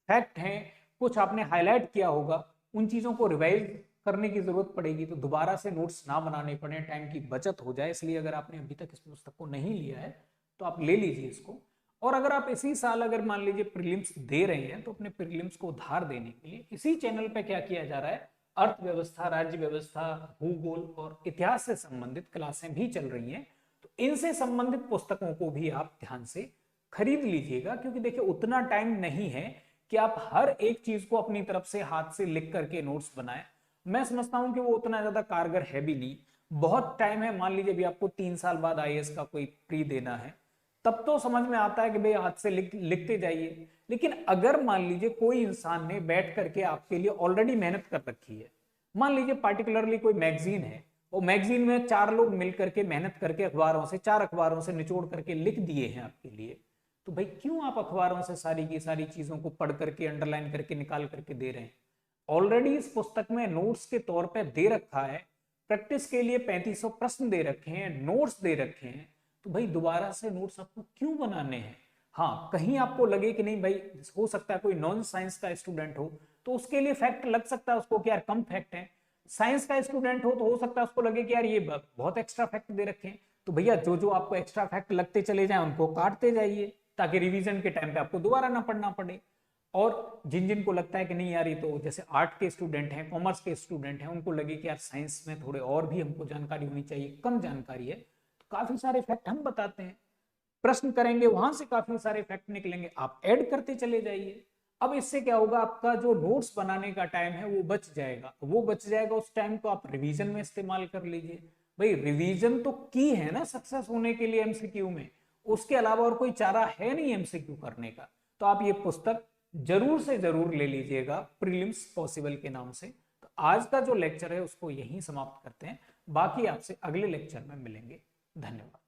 फैक्ट हैं, कुछ आपने हाईलाइट किया होगा, उन चीजों को रिवाइज करने की जरूरत पड़ेगी, तो दोबारा से नोट्स ना बनाने पड़े, टाइम की बचत हो जाए। इसलिए अगर आपने अभी तक इस पुस्तक को नहीं लिया है तो आप ले लीजिए इसको। और अगर आप इसी साल अगर मान लीजिए प्रीलिम्स दे रहे हैं, तो अपने प्रीलिम्स को उधार देने के लिए इसी चैनल पे क्या किया जा रहा है, अर्थव्यवस्था, राज्य व्यवस्था, भूगोल और इतिहास से संबंधित क्लासें भी चल रही हैं। तो इनसे संबंधित पुस्तकों को भी आप ध्यान से खरीद लीजिएगा, क्योंकि देखिए उतना टाइम नहीं है कि आप हर एक चीज को अपनी तरफ से हाथ से लिख करके नोट्स बनाएं। मैं समझता हूं कि वो उतना ज्यादा कारगर है भी नहीं। बहुत टाइम है, मान लीजिए अभी आपको 3 साल बाद आईएएस का कोई प्री देना है, तब तो समझ में आता है कि भाई हाथ से लिखते जाइए। लेकिन अगर मान लीजिए कोई इंसान ने बैठ करके आपके लिए ऑलरेडी मेहनत कर रखी है, मान लीजिए पार्टिकुलरली कोई मैगजीन है, वो मैगजीन में 4 लोग मिल करके मेहनत करके अखबारों से, 4 अखबारों से निचोड़ करके लिख दिए हैं आपके लिए, तो भाई क्यों आप अखबारों से सारी की सारी चीजों को पढ़ करके अंडरलाइन करके निकाल करके दे रहे हैं। ऑलरेडी इस पुस्तक में नोट्स के तौर पे दे रखा है, प्रैक्टिस के लिए 3500 प्रश्न दे रखे हैं, नोट्स दे रखे हैं, तो भाई दोबारा से नोट्स आपको क्यों बनाने हैं। हाँ, कहीं आपको लगे कि नहीं भाई, हो सकता है कोई नॉन साइंस का स्टूडेंट हो तो उसके लिए फैक्ट लग सकता है उसको कि यार कम फैक्ट है। साइंस का स्टूडेंट हो तो हो सकता है उसको लगे कि यार ये बहुत एक्स्ट्रा फैक्ट दे रखे हैं। तो भैया जो जो आपको एक्स्ट्रा फैक्ट लगते चले जाए उनको काटते जाइए, ताकि रिवीजन के टाइम पे आपको दोबारा ना पढ़ना पड़े। और जिन जिन को लगता है कि नहीं यार ये तो, जैसे आर्ट के स्टूडेंट हैं, कॉमर्स के स्टूडेंट हैं, उनको लगे कि यार साइंस में थोड़े और भी हमको जानकारी होनी चाहिए, कम जानकारी है, तो काफी सारे फैक्ट हम बताते हैं, प्रश्न करेंगे वहां से काफी सारे फैक्ट निकलेंगे, आप ऐड करते चले जाइए। अब इससे क्या होगा, आपका जो नोट्स बनाने का टाइम है वो बच जाएगा, वो बच जाएगा, उस टाइम को आप रिवीजन में इस्तेमाल कर लीजिए। भाई रिवीजन तो की है ना सक्सेस होने के लिए एमसीक्यू में, उसके अलावा और कोई चारा है नहीं एमसीक्यू करने का। तो आप ये पुस्तक जरूर से जरूर ले लीजिएगा, प्रीलिम्स पॉसिबल के नाम से। तो आज का जो लेक्चर है उसको यहीं समाप्त करते हैं, बाकी आपसे अगले लेक्चर में मिलेंगे। धन्यवाद।